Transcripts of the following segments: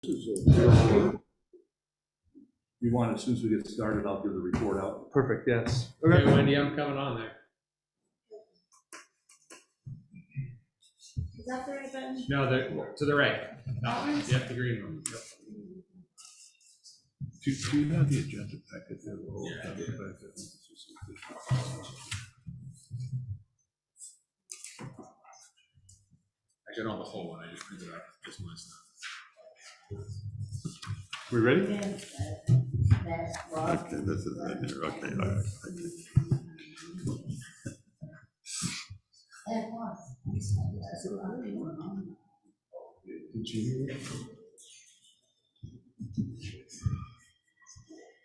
You want, as soon as we get started, I'll give the report out. Perfect, yes. Okay, Wendy, I'm coming on there. Is that the right button? No, to the right. Yep, the green one. Yep. Do you have the agenda packet there? I got all the whole one. I just printed out just my stuff. We ready? Okay, this is right there. Okay, all right. Did you hear it?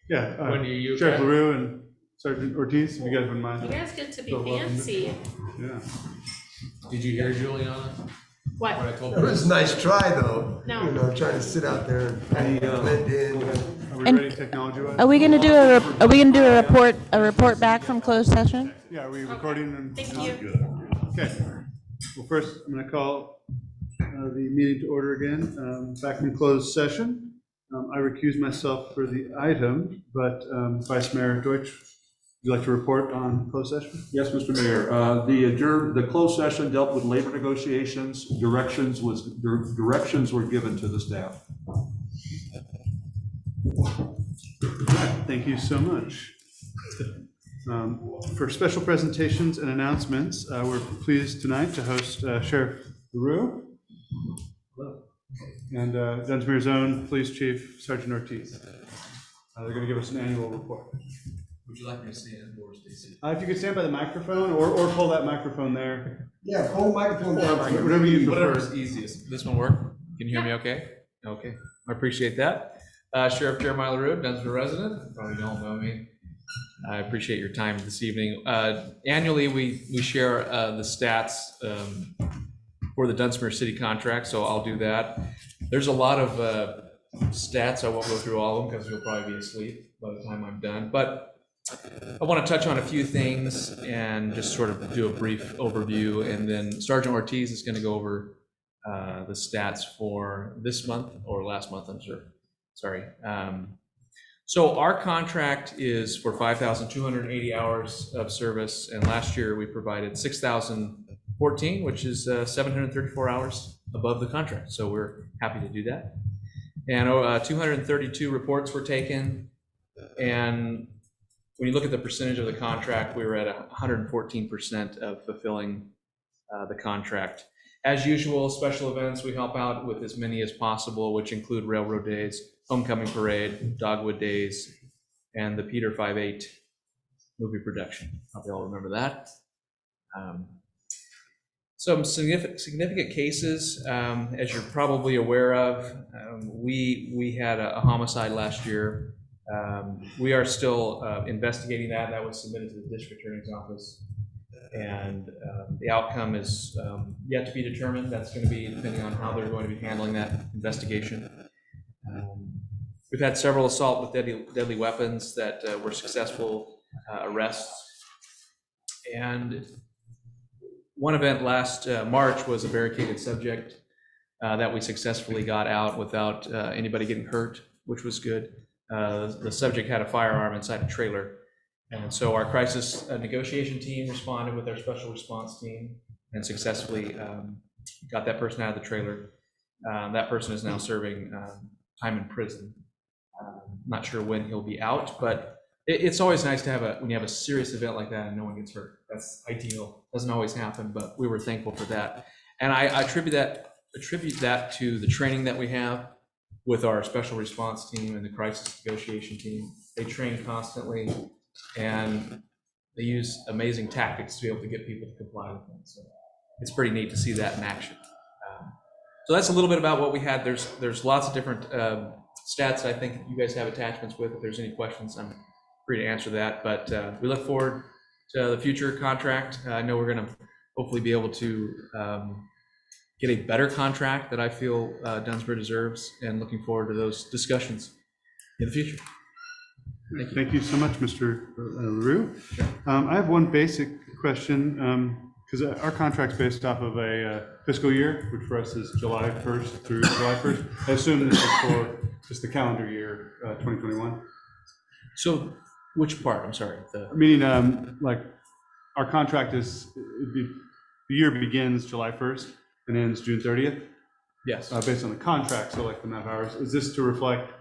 Yeah. Wendy, are you Sheriff okay? LaRue and Sergeant Ortiz, if you guys wouldn't You mind. guys get to be So welcome. fancy. Yeah. Did you hear Juliana? What? What I told It her? was a nice try, though. No. You know, trying to sit out there and blend in. Are we And- ready technology-wise? Are we gonna do a report back from closed session? Yeah, are we recording? And Thank this is you. good. Okay. Well, first, I'm going to call the meeting to order again. Back in closed session. I recuse myself for the item, but Vice Mayor Deutsch, would you like to report on closed session? Yes, Mr. Mayor. The closed session dealt with labor negotiations. Directions were given to the staff. Thank you so much. For special presentations and announcements, we're pleased tonight to host Sheriff LaRue and Dunsmuir's own Police Chief Sergeant Ortiz. They're going to give us an annual report. Would you like me to stand or Stacy? If you could stand by the microphone or pull that microphone there. Yeah, hold microphone down. Whatever you prefer. Whatever's easiest. This one work? Can you hear me okay? Okay, I appreciate that. Sheriff Jeremiah LaRue, Dunsmere resident. You probably don't know me. I appreciate your time this evening. Annually, we share the stats for the Dunsmere city contract, so I'll do that. There's a lot of stats. I won't go through all of them because you'll probably be asleep by the time I'm done. But I want to touch on a few things and just sort of do a brief overview. And then Sergeant Ortiz is going to go over the stats for this month or last month, I'm sure. Sorry. So our contract is for 5,280 hours of service. And last year we provided 6,014, which is 734 hours above the contract. So we're happy to do that. And 232 reports were taken. And when you look at the percentage of the contract, we were at 114% of fulfilling the contract. As usual, special events, we help out with as many as possible, which include Railroad Days, Homecoming Parade, Dogwood Days, and the Peter 5/8 movie production. Hope you all remember that. Some significant cases, as you're probably aware of, we had a homicide last year. We are still investigating that. That was submitted to the district attorney's office. And the outcome is yet to be determined. That's going to be depending on how they're going to be handling that investigation. We've had several assault with deadly weapons that were successful arrests. And one event last March was a barricaded subject that we successfully got out without anybody getting hurt, which was good. The subject had a firearm inside a trailer. And so our crisis negotiation team responded with our special response team and successfully got that person out of the trailer. That person is now serving time in prison. Not sure when he'll be out, but it's always nice to have when you have a serious event like that and no one gets hurt. That's ideal. Doesn't always happen, but we were thankful for that. And I attribute that to the training that we have with our special response team and the crisis negotiation team. They train constantly. And they use amazing tactics to be able to get people to comply with them. So it's pretty neat to see that in action. So that's a little bit about what we had. There's lots of different stats I think you guys have attachments with. If there's any questions, I'm free to answer that. But we look forward to the future contract. I know we're going to hopefully be able to get a better contract that I feel Dunsmere deserves, and looking forward to those discussions in the future. Thank you so much, Mr. LaRue. I have one basic question, because our contract's based off of a fiscal year, which for us is July 1st through July 1st. I assume this is for just the calendar year, 2021. So which part? I'm sorry. Meaning, like, our contract is, the year begins July 1st and ends June 30th, Yes. based on the contract, so like the amount of hours. Is this to reflect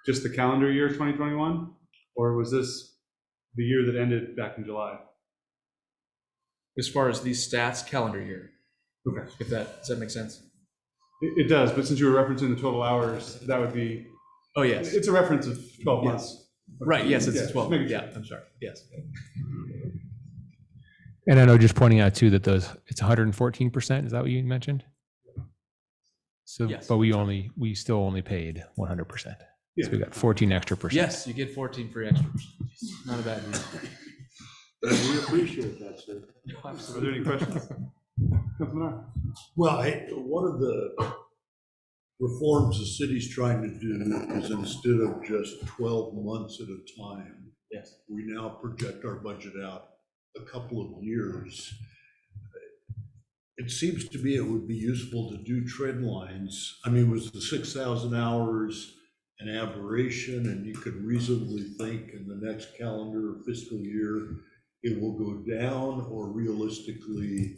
just the calendar year 2021? Or was this the year that ended back in July? As far as these stats, calendar year. Okay. Does that make sense? It does, but since you were referencing the total hours, that would be, Oh, yes. it's a reference of 12 months. Right, yes, Yeah, it's just 12. making sure. Yeah, I'm sorry. Yes. And I know, just pointing out too, that it's 114%, is that what you mentioned? So, Yes. but we still only paid 100%. Yeah. So we got 14 extra percent. Yes, you get 14 free extras. Not a bad deal. We appreciate that, sir. Are there any questions? Councilman Ar? Well, one of the reforms the city's trying to do is instead of just 12 months at a time, Yes. we now project our budget out a couple of years. It seems to me it would be useful to do trend lines. I mean, was the 6,000 hours an aberration, and you could reasonably think in the next calendar or fiscal year it will go down, or realistically,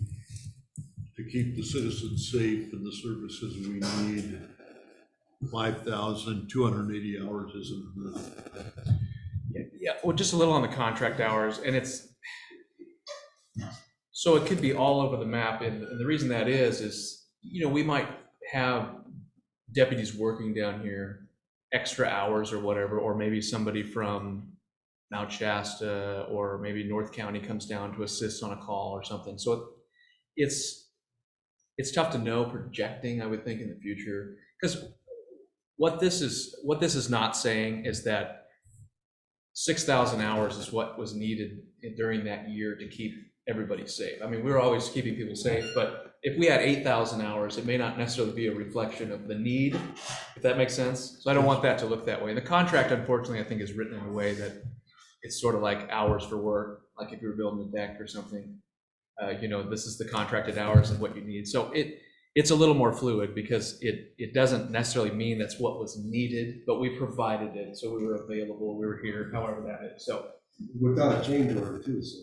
to keep the citizens safe and the services we need, 5,280 hours isn't enough? Yeah, well, just a little on the contract hours, and so it could be all over the map, and the reason that is, we might have deputies working down here extra hours or whatever, or maybe somebody from Mount Shasta or maybe North County comes down to assist on a call or something. So it's tough to know projecting, I would think, in the future, because what this is not saying is that 6,000 hours is what was needed during that year to keep everybody safe. I mean, we're always keeping people safe, but if we had 8,000 hours, it may not necessarily be a reflection of the need, if that makes sense. So I don't want that to look that way. And the contract, unfortunately, I think is written in a way that it's sort of like hours for work, like if you were building a deck or something, this is the contracted hours and what you need. So it's a little more fluid because it doesn't necessarily mean that's what was needed, but we provided it. So we were available, we were here, however that is. So Without a change order too, so.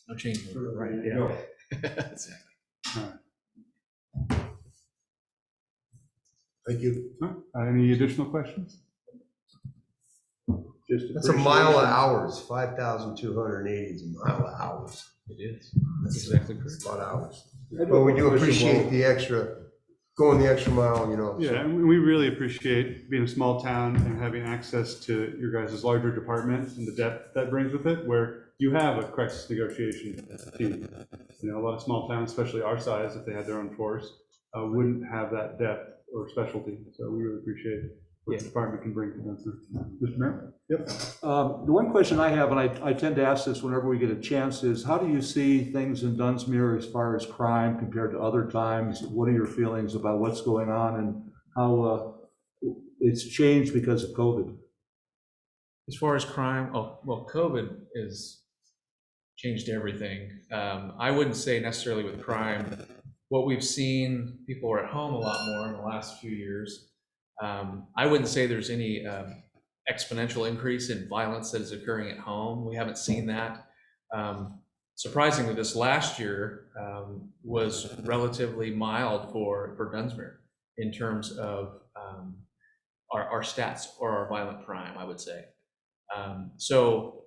no change. Right, No. yeah. Exactly. Thank you. Any additional questions? That's a mile of hours, 5,280 is a mile of hours. It is. That's exactly correct. It's a lot of hours. But we do appreciate going the extra mile, Yeah, and we really appreciate being a small town and having access to your guys' larger department and the depth that brings with it, where you have a crisis negotiation team. A lot of small towns, especially our size, if they had their own force, wouldn't have that depth or specialty. So we really appreciate what the department can bring to Dunsmere. Mr. Mayor? Yep. The one question I have, and I tend to ask this whenever we get a chance, is how do you see things in Dunsmere as far as crime compared to other times? What are your feelings about what's going on and how it's changed because of COVID? As far as crime, well, COVID has changed everything. I wouldn't say necessarily with crime. What we've seen, people are at home a lot more in the last few years. I wouldn't say there's any exponential increase in violence that is occurring at home. We haven't seen that. Surprisingly, this last year was relatively mild for Dunsmere in terms of our stats or our violent crime, I would say. So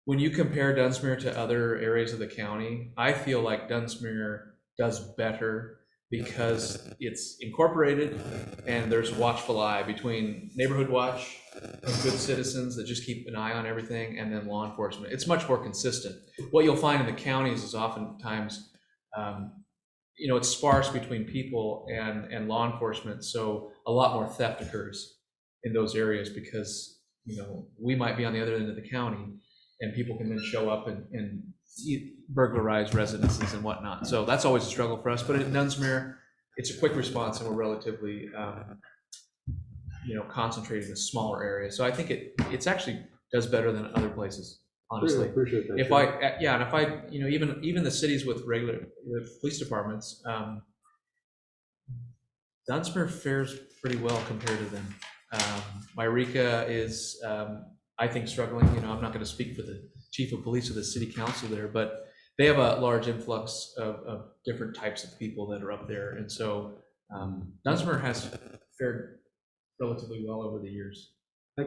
when you compare Dunsmere to other areas of the county, I feel like Dunsmere does better because it's incorporated and there's a watchful eye between neighborhood watch and good citizens that just keep an eye on everything, and then law enforcement. It's much more consistent. What you'll find in the counties is oftentimes, it's sparse between people and law enforcement, so a lot more theft occurs in those areas because, we might be on the other end of the county and people can then show up and burglarize residences and whatnot. So that's always a struggle for us. But in Dunsmere, it's a quick response and we're relatively, concentrated in a smaller area. So I think it's actually does better than other places. honestly. Appreciate that. If Jim. and if I, even the cities with regular police departments, Dunsmere fares pretty well compared to them. Myrika is, I think, struggling. I'm not going to speak for the chief of police or the city council there, but they have a large influx of different types of people that are up there. And so Dunsmere has fared relatively well over the years.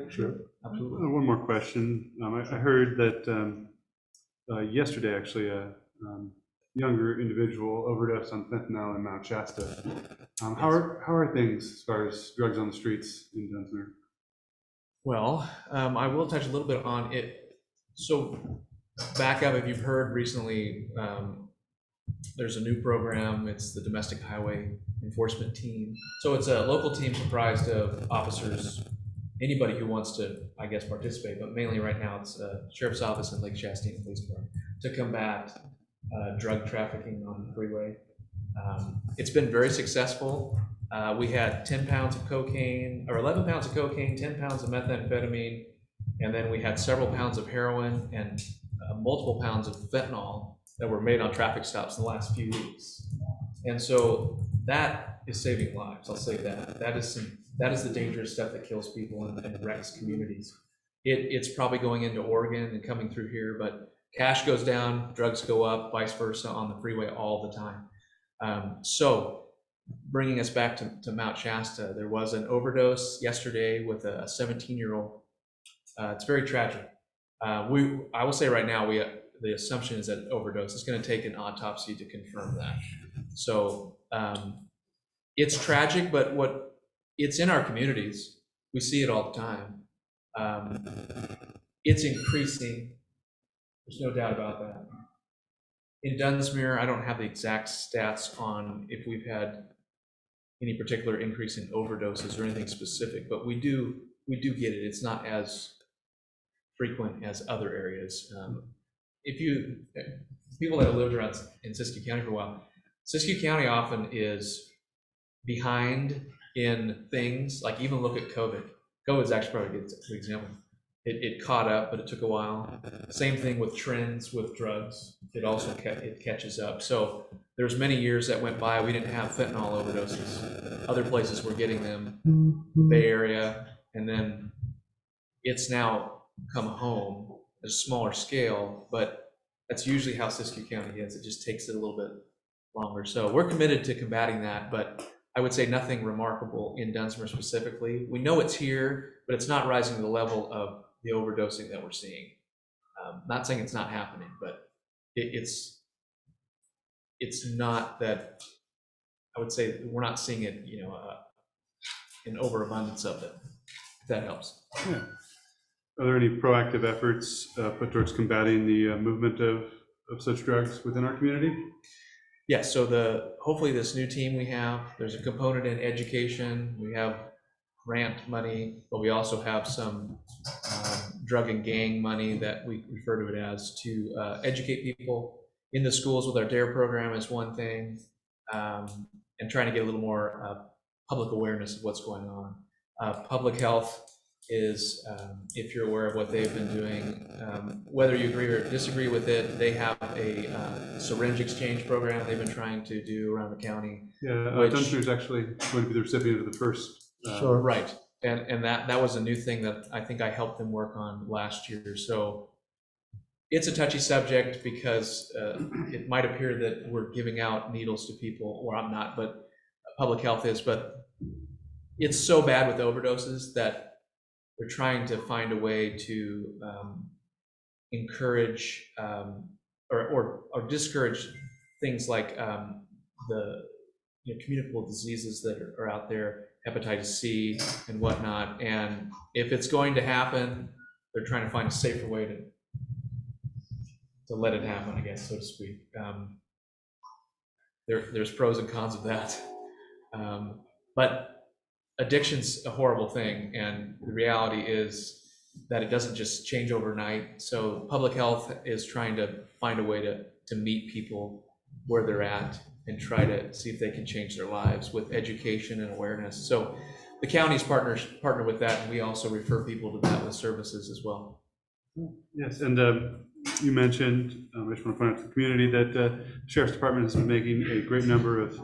Sure. Absolutely. One more question. I heard that yesterday, actually, a younger individual overdosed on fentanyl in Mount Shasta. How are things as far as drugs on the streets in Dunsmere? Well, I will touch a little bit on it. So back up, if you've heard recently, there's a new program. It's the Domestic Highway Enforcement Team. So it's a local team comprised of officers, anybody who wants to, I guess, participate, but mainly right now it's Sheriff's Office and Lake Chastain Police Department to combat drug trafficking on the freeway. It's been very successful. We had 10 pounds of cocaine, or 11 pounds of cocaine, 10 pounds of methamphetamine, and then we had several pounds of heroin and multiple pounds of fentanyl that were made on traffic stops in the last few weeks. And so that is saving lives, I'll say that. That is the dangerous stuff that kills people and wrecks communities. It's probably going into Oregon and coming through here, but cash goes down, drugs go up, vice versa on the freeway all the time. So bringing us back to Mount Shasta, there was an overdose yesterday with a 17-year-old. It's very tragic. I will say right now, the assumption is that overdose. It's going to take an autopsy to confirm that. So it's tragic, but it's in our communities. We see it all the time. It's increasing. There's no doubt about that. In Dunsmere, I don't have the exact stats on if we've had any particular increase in overdoses or anything specific, but we do get it. It's not as frequent as other areas. People that have lived around in Siskiyou County for a while, Siskiyou County often is behind in things, like even look at COVID. COVID is actually probably a good example. It caught up, but it took a while. Same thing with trends with drugs. It also it catches up. So there's many years that went by, we didn't have fentanyl overdoses. Other places were getting them, Bay Area, and then it's now come home at a smaller scale, but that's usually how Siskiyou County is. It just takes it a little bit longer. So we're committed to combating that, but I would say nothing remarkable in Dunsmere specifically. We know it's here, but it's not rising to the level of the overdosing that we're seeing. Not saying it's not happening, but it's not that, I would say we're not seeing it, an overabundance of it, if that helps. Yeah. Are there any proactive efforts put towards combating the movement of such drugs within our community? Yes, so hopefully this new team we have, there's a component in education. We have grant money, but we also have some drug and gang money that we refer to it as to educate people in the schools with our DARE program is one thing, and trying to get a little more public awareness of what's going on. Public health is, if you're aware of what they've been doing, whether you agree or disagree with it, they have a syringe exchange program they've been trying to do around the county. Yeah, Dunsmere is actually going to be the recipient of the first. Sure. Right, and that was a new thing that I think I helped them work on last year. So it's a touchy subject because it might appear that we're giving out needles to people, or I'm not, but public health is, but it's so bad with overdoses that we're trying to find a way to encourage or discourage things like the communicable diseases that are out there, hepatitis C and whatnot. And if it's going to happen, they're trying to find a safer way to let it happen, I guess, so to speak. There's pros and cons of that. But addiction's a horrible thing, and the reality is that it doesn't just change overnight. So public health is trying to find a way to meet people where they're at and try to see if they can change their lives with education and awareness. So the county's partner with that, and we also refer people to that with services as well. Yes, and you mentioned, I just want to point out to the community that the Sheriff's Department has been making a great number of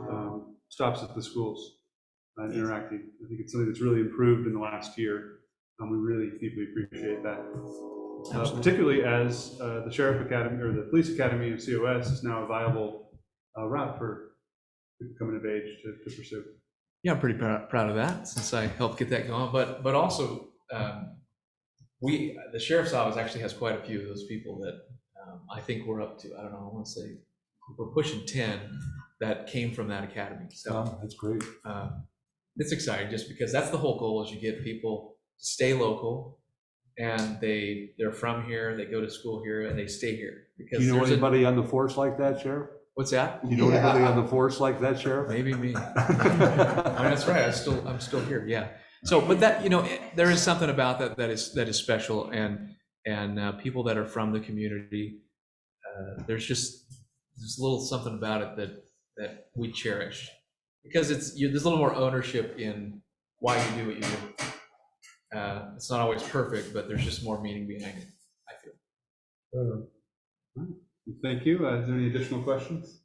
stops at the schools and interacting. I think it's something that's really improved in the last year. We really deeply appreciate that. Particularly as the Sheriff Academy or the Police Academy of COS is now a viable route for people coming of age to pursue. Yeah, I'm pretty proud of that since I helped get that going. But also, the sheriff's office actually has quite a few of those people that I think we're up to. I don't know. I want to say we're pushing 10 that came from that academy. So That's great. it's exciting just because that's the whole goal is you get people to stay local and they're from here, they go to school here, and they stay here. Because Do you know there's anybody on the force like that, Sheriff? what's that? Do you know anybody on the force like that, Sheriff? Maybe me. I mean, that's right. I'm still here. Yeah. So, but that, there is something about that is special, and people that are from the community, there's a little something about it that we cherish because there's a little more ownership in why you do what you do. It's not always perfect, but there's just more meaning behind it, I feel. Thank you. Is there any additional questions?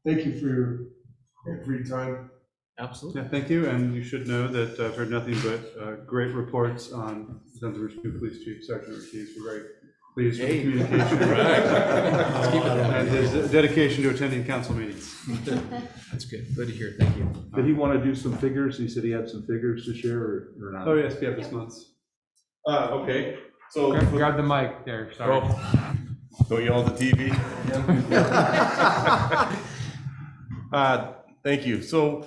Thank you for your free time. Absolutely. Yeah, thank you. And you should know that I've heard nothing but great reports on Dunsmuir's new police chief, Sergeant Ortiz. We're very pleased with the communication. Let's keep it that way. And his dedication to attending council meetings. That's good. Good to hear. Thank you. Did he want to do some figures? He said he had some figures to share or not? Oh, yes, we have this month. Okay, so, Grab the mic there, sorry. don't yell at the TV again? Thank you. So,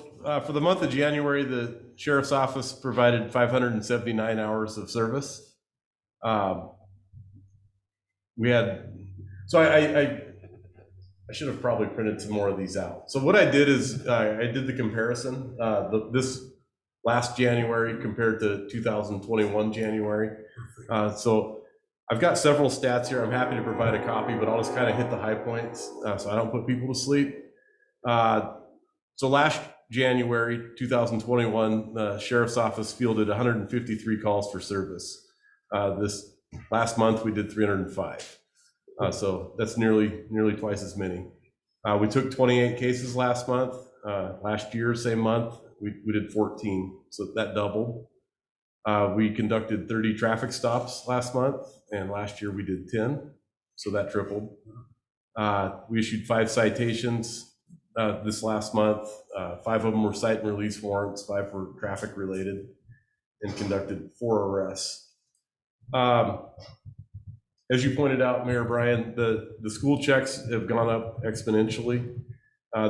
for the month of January, the Sheriff's Office provided 579 hours of service. We had, so I should have probably printed some more of these out. So what I did is I did the comparison, this last January compared to 2021 January. So I've got several stats here. I'm happy to provide a copy, but I'll just kind of hit the high points so I don't put people to sleep. So last January 2021, the Sheriff's Office fielded 153 calls for service. This last month we did 305. So that's nearly twice as many. We took 28 cases last month. Last year, same month, we did 14, so that doubled. We conducted 30 traffic stops last month, and last year we did 10, so that tripled. We issued 5 citations this last month. 5 of them were cite and release warrants, 5 were traffic related, and conducted 4 arrests. As you pointed out, Mayor Brian, the school checks have gone up exponentially.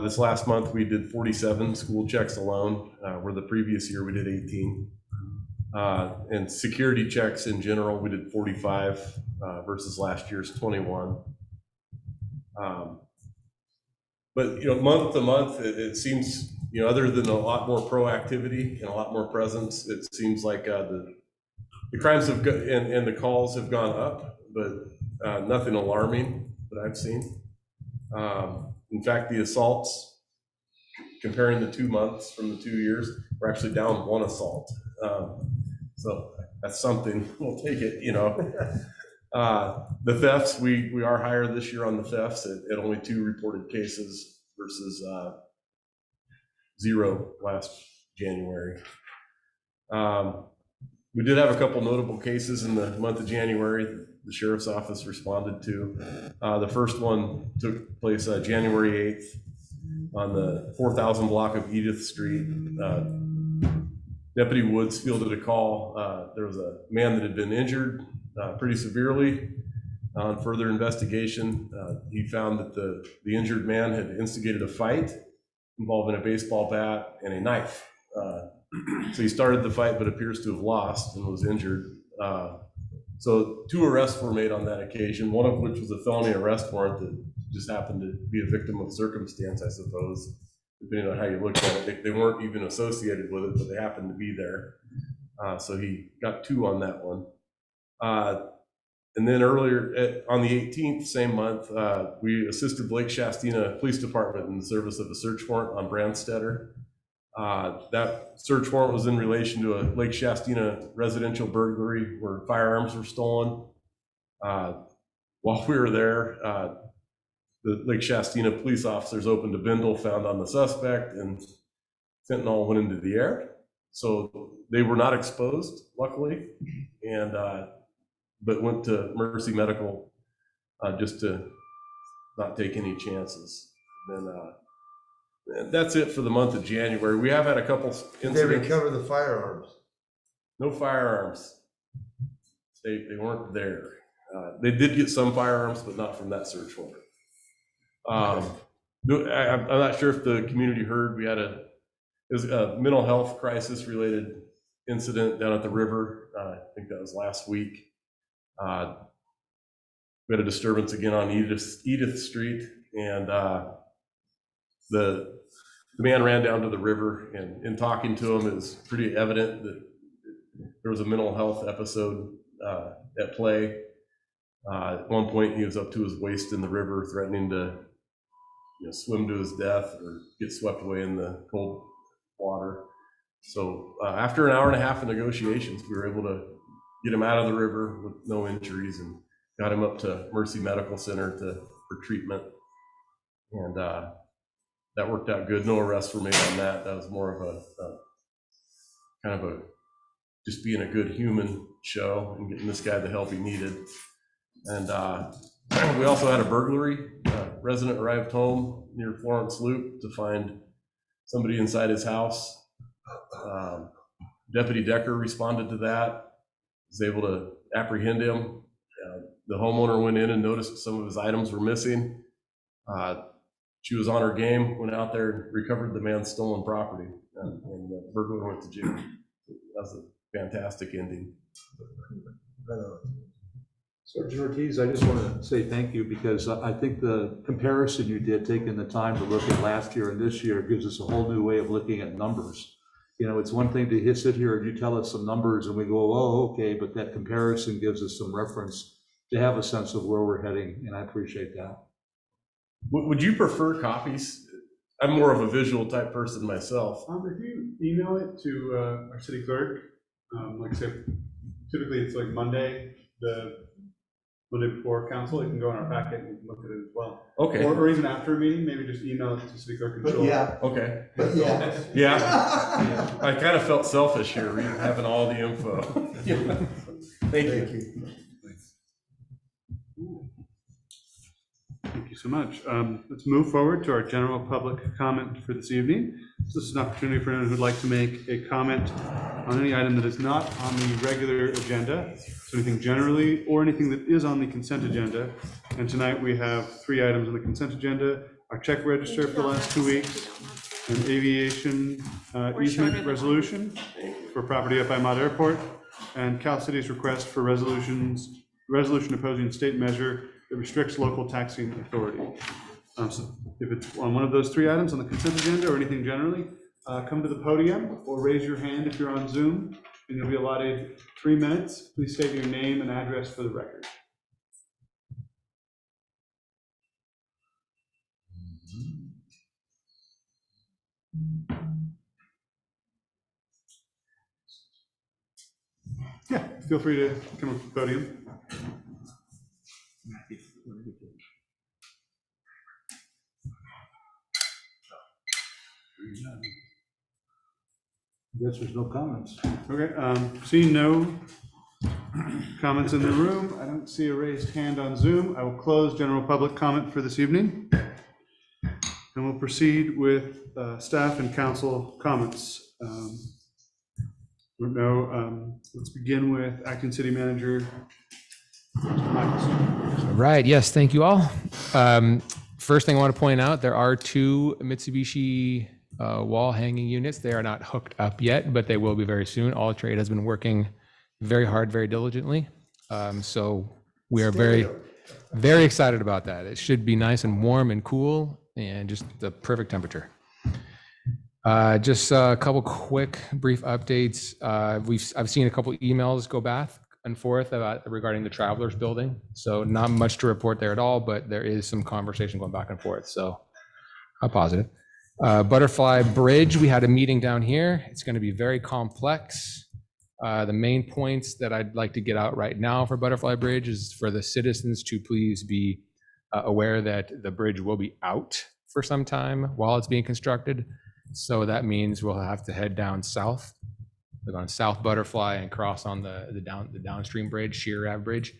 This last month, we did 47 school checks alone, where the previous year we did 18. And security checks in general, we did 45 versus last year's 21. But month to month, it seems, other than a lot more proactivity and a lot more presence, it seems like the crimes have and the calls have gone up, but nothing alarming that I've seen. In fact, the assaults, comparing the 2 months from the 2 years, we're actually down 1 assault. So that's something, we'll take it, The thefts, we are higher this year on the thefts at only 2 reported cases versus 0 last January. We did have a couple notable cases in the month of January the Sheriff's Office responded to. The first one took place January 8th on the 4000 block of Edith Street. Deputy Woods fielded a call. There was a man that had been injured pretty severely. On further investigation, he found that the injured man had instigated a fight involving a baseball bat and a knife. So he started the fight but appears to have lost and was injured. So 2 arrests were made on that occasion, one of which was a felony arrest warrant that just happened to be a victim of circumstance, I suppose, depending on how you look at it. They weren't even associated with it, but they happened to be there. So he got 2 on that one. And then earlier on the 18th, same month, we assisted Lake Shastina Police Department in the service of a search warrant on Brandstetter. That search warrant was in relation to a Lake Shastina residential burglary where firearms were stolen. While we were there, the Lake Shastina police officers opened a bindle found on the suspect, and fentanyl went into the air. So they were not exposed, luckily, and but went to Mercy Medical just to not take any chances. And that's it for the month of January. We have had a couple Did they incidents. recover the firearms? No firearms. They weren't there. They did get some firearms, but not from that search warrant. I'm not sure if the community heard, it was a mental health crisis related incident down at the river. I think that was last week. We had a disturbance again on Edith Street, and the man ran down to the river, and in talking to him, it was pretty evident that there was a mental health episode at play. At one point, he was up to his waist in the river, threatening to swim to his death or get swept away in the cold water. So after an hour and a half of negotiations, we were able to get him out of the river with no injuries and got him up to Mercy Medical Center for treatment. And that worked out good. No arrests were made on that. That was more of a just being a good human show and getting this guy the help he needed. And we also had a burglary. A resident arrived home near Florence Loop to find somebody inside his house. Deputy Decker responded to that, was able to apprehend him. The homeowner went in and noticed some of his items were missing. She was on her game, went out there and recovered the man's stolen property, and the burglar went to jail. That was a fantastic ending. Sergeant Ortiz, I just want to say thank you, because I think the comparison you did, taking the time to look at last year and this year, gives us a whole new way of looking at numbers. It's one thing to sit here and you tell us some numbers and we go, oh, okay, but that comparison gives us some reference to have a sense of where we're heading, and I appreciate that. Would you prefer copies? I'm more of a visual type person myself. If you email it to our city clerk, like I said, typically it's like Monday before council, it can go in our packet and we can look at it as well. Okay. Or even after a meeting, maybe just email it to city clerk and she'll. Okay. Yeah. Yeah. I kind of felt selfish here, having all the info. Thank you. Thank you so much. Let's move forward to our general public comment for this evening. So this is an opportunity for anyone who'd like to make a comment on any item that is not on the regular agenda, so anything generally or anything that is on the consent agenda. And tonight we have 3 items on the consent agenda: our check register for the last 2 weeks, an aviation easement resolution for property up by Mott Airport, and Cal City's request for resolution opposing state measure that restricts local taxing authority. So if it's on one of those 3 items on the consent agenda or anything generally, come to the podium or raise your hand if you're on Zoom, and you'll be allotted 3 minutes. Please state your name and address for the record. Yeah, feel free to come up to the podium. I guess there's no comments. Okay, seeing no comments in the room, I don't see a raised hand on Zoom. I will close general public comment for this evening. And we'll proceed with staff and council comments. Let's begin with Acting City Manager Michelson. Right. Yes. Thank you all. First thing I want to point out, there are 2 Mitsubishi wall hanging units. They are not hooked up yet, but they will be very soon. All Trade has been working very hard, very diligently. So we are very, very excited about that. It should be nice and warm and cool and just the perfect temperature. Just a couple quick brief updates. I've seen a couple emails go back and forth regarding the Travelers building. So not much to report there at all, but there is some conversation going back and forth. So how positive. Butterfly Bridge, we had a meeting down here. It's going to be very complex. The main points that I'd like to get out right now for Butterfly Bridge is for the citizens to please be aware that the bridge will be out for some time while it's being constructed. So that means we'll have to head down south, like on South Butterfly, and cross on the downstream bridge, Sheer Ave Bridge.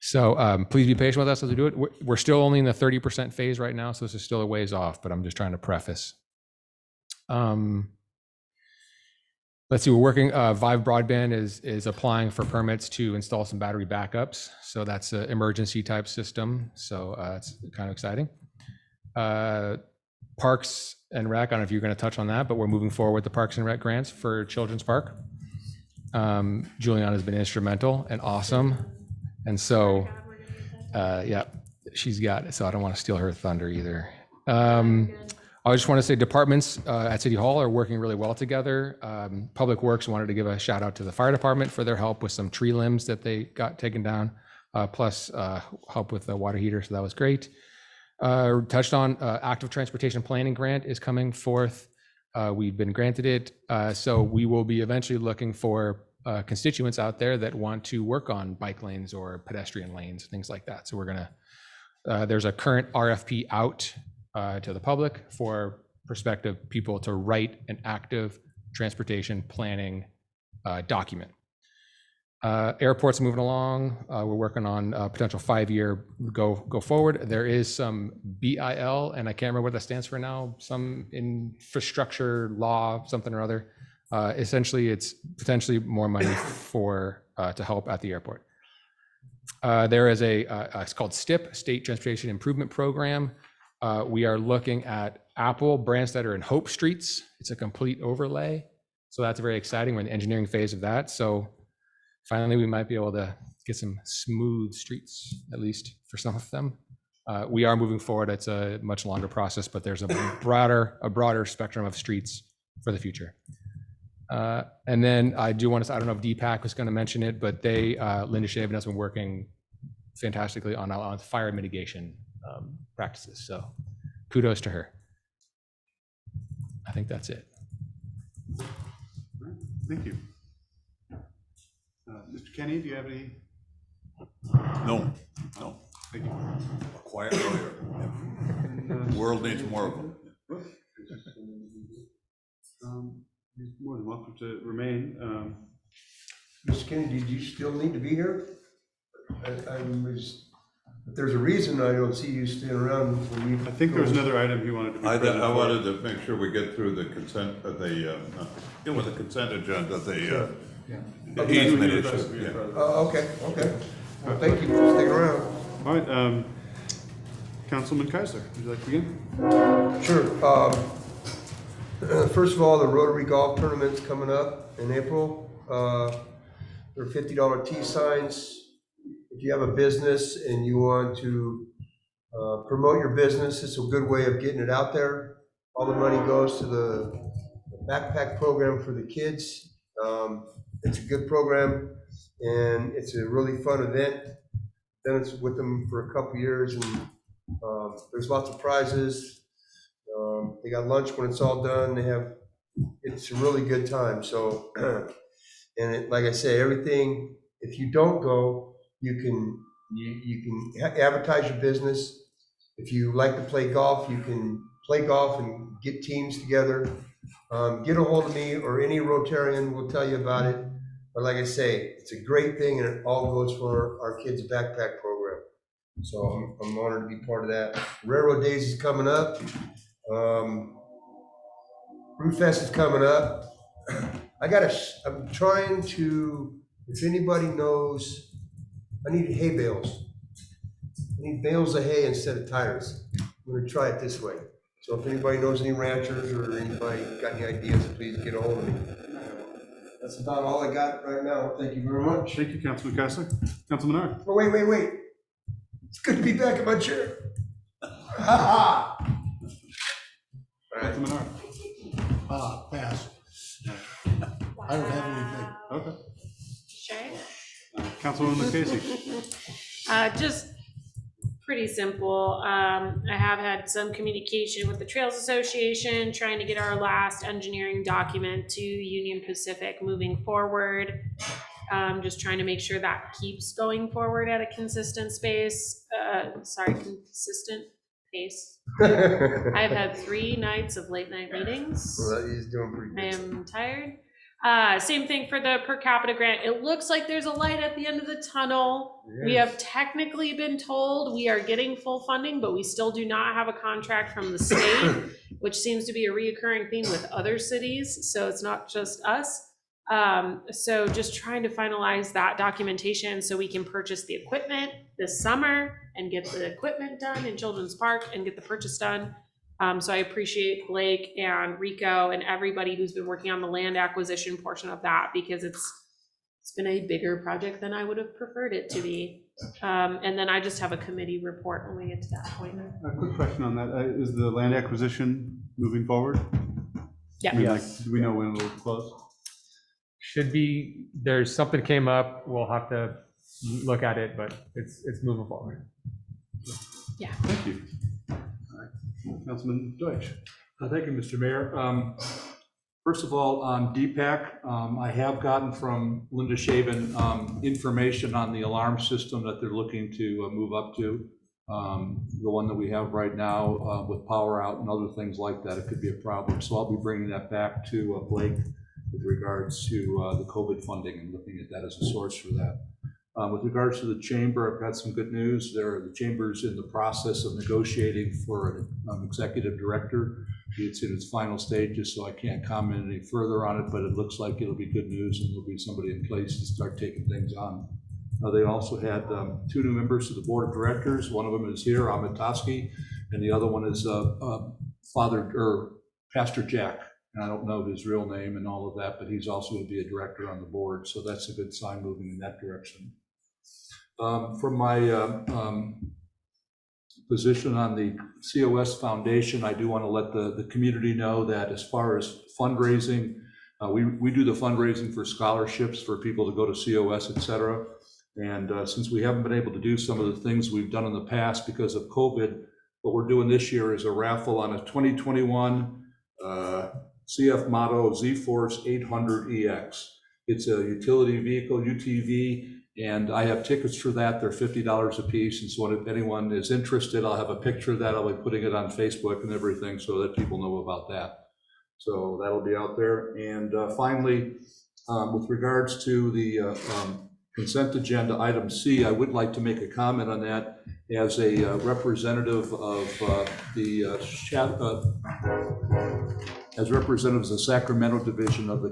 So please be patient with us as we do it. We're still only in the 30% phase right now, so this is still a ways off, but I'm just trying to preface. Let's see, we're working, Vive Broadband is applying for permits to install some battery backups. So that's an emergency type system. So it's kind of exciting. Parks and Rec, I don't know if you're going to touch on that, but we're moving forward with the Parks and Rec grants for Children's Park. Juliana has been instrumental and awesome. And so, yeah, she's got it. So I don't want to steal her thunder either. I just want to say departments at City Hall are working really well together. Public Works wanted to give a shout out to the fire department for their help with some tree limbs that they got taken down, plus help with the water heater. So that was great. Touched on active transportation planning grant is coming forth. We've been granted it. So we will be eventually looking for constituents out there that want to work on bike lanes or pedestrian lanes, things like that. So we're gonna, there's a current RFP out to the public for prospective people to write an active transportation planning document. Airport's moving along. We're working on a potential 5-year go forward. There is some BIL, and I can't remember what that stands for now, some infrastructure law, something or other. Essentially, it's potentially more money for to help at the airport. There is it's called STIP, State Transportation Improvement Program. We are looking at Apple, Branstetter, and Hope Streets. It's a complete overlay. So that's very exciting. We're in the engineering phase of that. So finally, we might be able to get some smooth streets, at least for some of them. We are moving forward. It's a much longer process, but there's a broader spectrum of streets for the future. And then I do want to, I don't know if Deepak was going to mention it, but they, Linda Shaven has been working fantastically on fire mitigation practices. So kudos to her. I think that's it. Thank you. Mr. Kenny, do you have any? No. Thank you. A quiet lawyer. The world needs more of them. He's more than welcome to remain. Mr. Kennedy, do you still need to be here? If there's a reason I don't see you staying around. I think there was another item he wanted to be present I for. wanted to make sure we get through the consent, deal with the consent agenda, the easement issue. Yeah. Okay. Well, thank you for sticking around. All right, Councilman Keisler, would you like to begin? Sure. First of all, the Rotary golf tournament's coming up in April. There are $50 tee signs. If you have a business and you want to promote your business, it's a good way of getting it out there. All the money goes to the backpack program for the kids. It's a good program and it's a really fun event. Done it with them for a couple years, and there's lots of prizes. They got lunch when it's all done. It's a really good time. So, and like I say, everything, if you don't go, you can advertise your business. If you like to play golf, you can play golf and get teams together. Get a hold of me or any Rotarian will tell you about it. But like I say, it's a great thing, and it all goes for our kids' backpack program. So I'm honored to be part of that. Railroad Days is coming up. Brewfest is coming up. I'm trying to, if anybody knows, I need hay bales. I need bales of hay instead of tires. I'm gonna try it this way. So if anybody knows any ranchers or anybody got any ideas, please get a hold of me. That's about all I got right now. Thank you very much. Thank you, Councilman Keisler. Councilman Ard. Oh, wait. It's good to be back in my chair. Ha ha. Councilman Ard. Pass. I don't have anything. Okay. Shay? Councilwoman Casey. Just pretty pretty simple. I have had some communication with the Trails Association, trying to get our last engineering document to Union Pacific moving forward. Just trying to make sure that keeps going forward at a consistent consistent pace. I've had 3 nights of late night meetings. Well, he's doing pretty I good. am tired. Same thing for the per capita grant. It looks like there's a light at the end of the tunnel. We have technically been told we are getting full funding, but we still do not have a contract from the state, which seems to be a reoccurring theme with other cities. So it's not just us. So just trying to finalize that documentation so we can purchase the equipment this summer and get the equipment done in Children's Park and get the purchase done. So I appreciate Blake and Rico and everybody who's been working on the land acquisition portion of that, because it's been a bigger project than I would have preferred it to be. And then I just have a committee report when we get to that point. A quick question on that. Is the land acquisition moving forward? Yeah. I mean, Yes. do we know when it'll close? Should be, there's something came up, we'll have to look at it, but it's moving forward. Yeah. Thank you. All right. Councilman Deutsch. Thank you, Mr. Mayor. First of all, on DPAC, I have gotten from Linda Shaven information on the alarm system that they're looking to move up to. The one that we have right now with power out and other things like that, it could be a problem. So I'll be bringing that back to Blake with regards to the COVID funding and looking at that as a source for that. With regards to the chamber, I've got some good news. The chamber's in the process of negotiating for an executive director. It's in its final stages, so I can't comment any further on it, but it looks like it'll be good news and there'll be somebody in place to start taking things on. They also had 2 new members to the board of directors. One of them is here, Ahmed Toski, and the other one is Pastor Jack. And I don't know his real name and all of that, but he's also going to be a director on the board, so that's a good sign moving in that direction. From my position on the COS Foundation, I do want to let the community know that as far as fundraising, we do the fundraising for scholarships for people to go to COS, et cetera. And since we haven't been able to do some of the things we've done in the past because of COVID, what we're doing this year is a raffle on a 2021 CF Motto Z-Force 800EX. It's a utility vehicle, UTV, and I have tickets for that. They're $50 a piece. And so if anyone is interested, I'll have a picture of that. I'll be putting it on Facebook and everything so that people know about that. So that'll be out there. And finally, with regards to the consent agenda, item C, I would like to make a comment on that as a representative of as representatives of the Sacramento division of the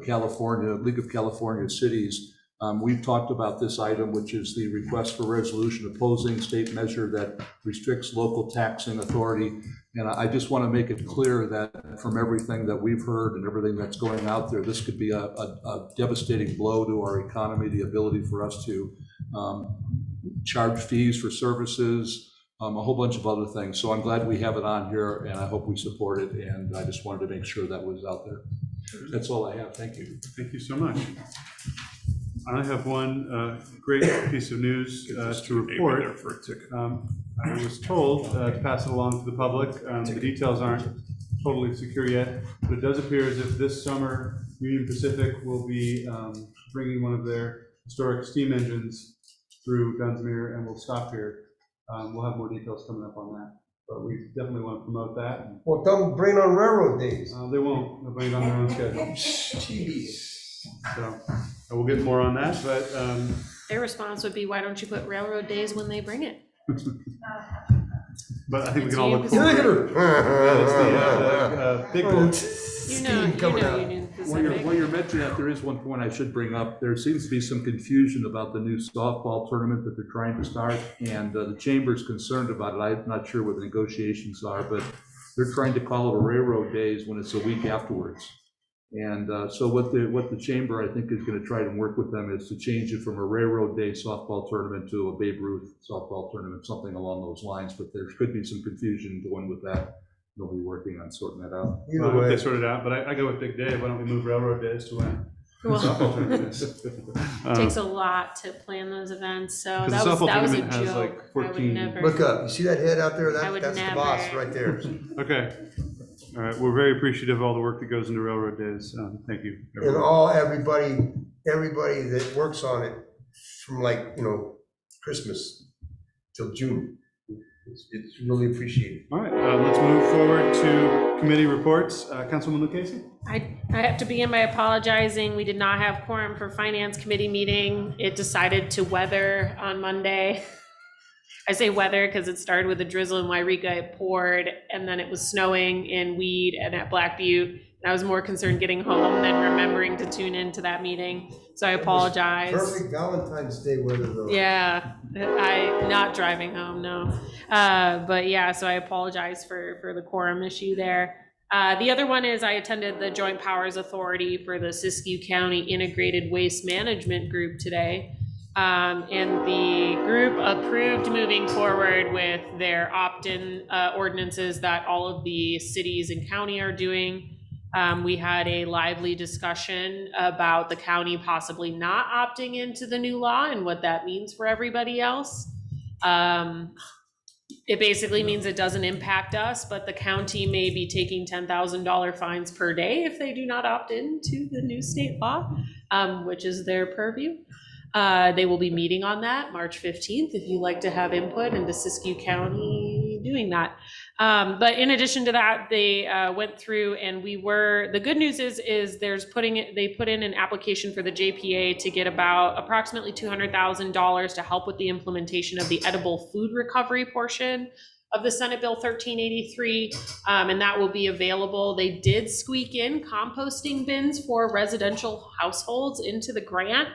League of California Cities. We've talked about this item, which is the request for resolution opposing state measure that restricts local taxing authority. And I just want to make it clear that from everything that we've heard and everything that's going out there, this could be a devastating blow to our economy, the ability for us to charge fees for services, a whole bunch of other things. So I'm glad we have it on here and I hope we support it. And I just wanted to make sure that was out there. That's all I have. Thank you. Thank you so much. I have one great piece of news to report. I was told to pass it along to the public. The details aren't totally secure yet, but it does appear as if this summer Union Pacific will be bringing one of their historic steam engines through Dunsmere and will stop here. We'll have more details coming up on that, but we definitely want to promote that. Well, don't bring on railroad days. They won't. They'll bring it on their own schedule. So we'll get more on that, but Their response would be, why don't you put railroad days when they bring it? but I think we can all look Union forward. Big one. You know Union Pacific. While you're mentioning that, there is one point I should bring up. There seems to be some confusion about the new softball tournament that they're trying to start, and the chamber's concerned about it. I'm not sure what the negotiations are, but they're trying to call it a railroad days when it's a week afterwards. And so what the chamber, I think, is going to try to work with them is to change it from a railroad day softball tournament to a Babe Ruth softball tournament, something along those lines. But there could be some confusion going with that. They'll be working on sorting that out. If they sort it out, but I go with Big Dave. Why don't we move railroad days to when? Well, Softball tournament. it takes a lot to plan those events, so 'Cause the that was a softball tournament has, like, joke. I 14 would never. Look up, you see that head out there? I would That's the boss never. right there. Okay. All right, we're very appreciative of all the work that goes into Railroad Days. Thank you. And everybody that works on it from Christmas till June. It's really appreciated. All right, let's move forward to committee reports. Councilwoman Lucchese? I have to begin by apologizing. We did not have quorum for Finance Committee meeting. It decided to weather on Monday. I say weather because it started with a drizzle in Wairika, it poured, and then it was snowing in Weed and at Black Butte. And I was more concerned getting home than remembering to tune into that meeting. So I apologize. Perfect Valentine's Day weather though. Yeah, I not driving home, no. But yeah, so I apologize for the quorum issue there. The other one is I attended the Joint Powers Authority for the Siskiyou County Integrated Waste Management Group today. And the group approved moving forward with their opt-in ordinances that all of the cities and county are doing. We had a lively discussion about the county possibly not opting into the new law and what that means for everybody else. It basically means it doesn't impact us, but the county may be taking $10,000 fines per day if they do not opt into the new state law, which is their purview. They will be meeting on that March 15th if you'd like to have input into Siskiyou County doing that. But in addition to that, they went through and the good news is they put in an application for the JPA to get about approximately $200,000 to help with the implementation of the edible food recovery portion of the Senate Bill 1383, and that will be available. They did squeak in composting bins for residential households into the grant.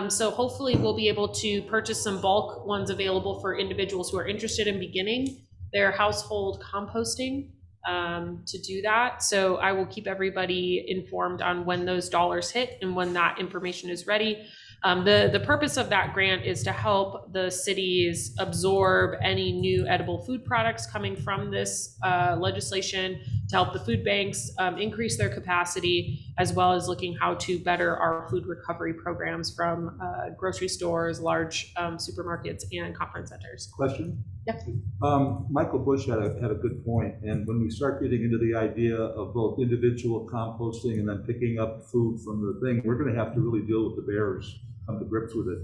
So hopefully we'll be able to purchase some bulk ones available for individuals who are interested in beginning their household composting to do that. So I will keep everybody informed on when those dollars hit and when that information is ready. The purpose of that grant is to help the cities absorb any new edible food products coming from this legislation, to help the food banks increase their capacity, as well as looking how to better our food recovery programs from grocery stores, large supermarkets, and conference centers. Question? Yeah. Michael Bush had a good point, and when we start getting into the idea of both individual composting and then picking up food from the thing, we're going to have to really deal with the bears, come to grips with it,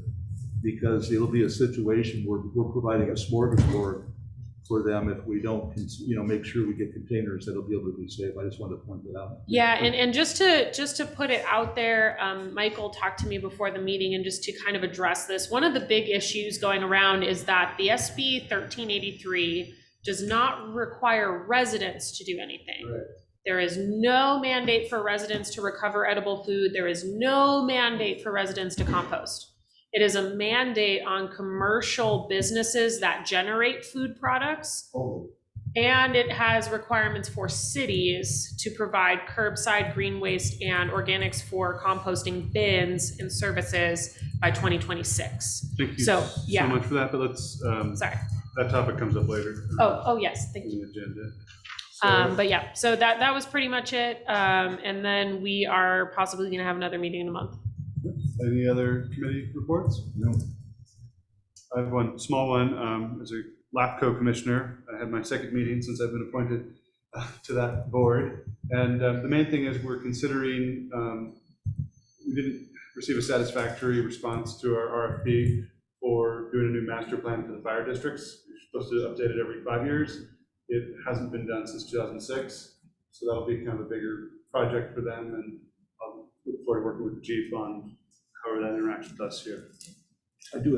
because it'll be a situation where we're providing a smorgasbord for them if we don't, make sure we get containers that'll be able to be safe. I just wanted to point that out. Yeah, and just to put it out there, Michael talked to me before the meeting, and just to kind of address this, one of the big issues going around is that the SB 1383 does not require residents to do anything. Right. There is no mandate for residents to recover edible food. There is no mandate for residents to compost. It is a mandate on commercial businesses that generate food products. Oh. And it has requirements for cities to provide curbside green waste and organics for composting bins and services by 2026. Thank you so much for that, but let's, sorry. That topic comes up later. Oh yes, thank you. But yeah, so that was pretty much it. And then we are possibly gonna have another meeting in a month. Any other committee reports? No. I have one small one. As a LAFCO commissioner, I had my second meeting since I've been appointed to that board. And the main thing is we're considering, we didn't receive a satisfactory response to our RFP for doing a new master plan for the fire districts. We're supposed to update it every 5 years. It hasn't been done since 2006. So that'll be kind of a bigger project for them. And I'll look forward to working with the chief on how that interacts with us here. I do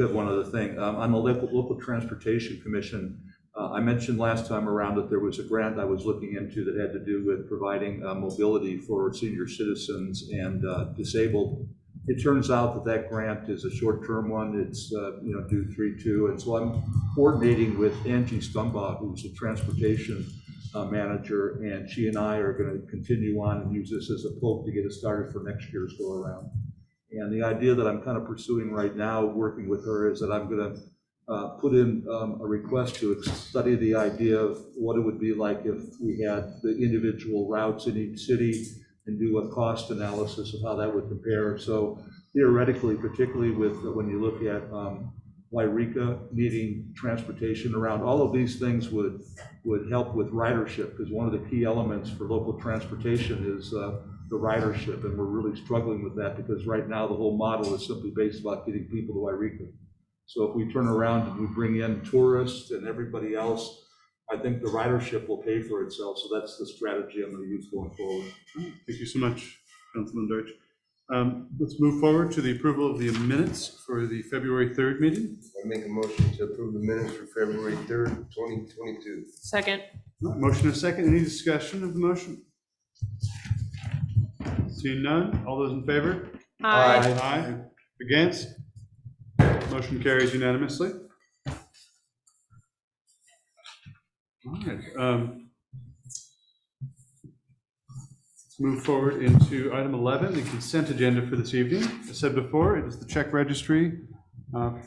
have one other thing. On the local transportation commission, I mentioned last time around that there was a grant I was looking into that had to do with providing mobility for senior citizens and disabled. It turns out that grant is a short-term one. It's due 3/2, and so I'm coordinating with Angie Stumbaugh, who's a transportation manager, and she and I are going to continue on and use this as a poke to get us started for next year's go around. And the idea that I'm kind of pursuing right now, working with her, is that I'm going to put in a request to study the idea of what it would be like if we had the individual routes in each city, and do a cost analysis of how that would compare. So theoretically, particularly with, when you look at Wairika needing transportation around, all of these things would help with ridership, because one of the key elements for local transportation is the ridership, and we're really struggling with that because right now the whole model is simply based about getting people to Wairika. So if we turn around and we bring in tourists and everybody else, I think the ridership will pay for itself. So that's the strategy I'm going to use going forward. Thank you so much, Councilman Deutsch. Let's move forward to the approval of the minutes for the February 3rd meeting. I make a motion to approve the minutes for February 3rd, 2022. Second. Motion and second. Any discussion of the motion? Seeing none, all those in favor? Aye. Aye. Against? Motion carries unanimously. All right. Let's move forward into item 11, the consent agenda for this evening. As said before, it is the check registry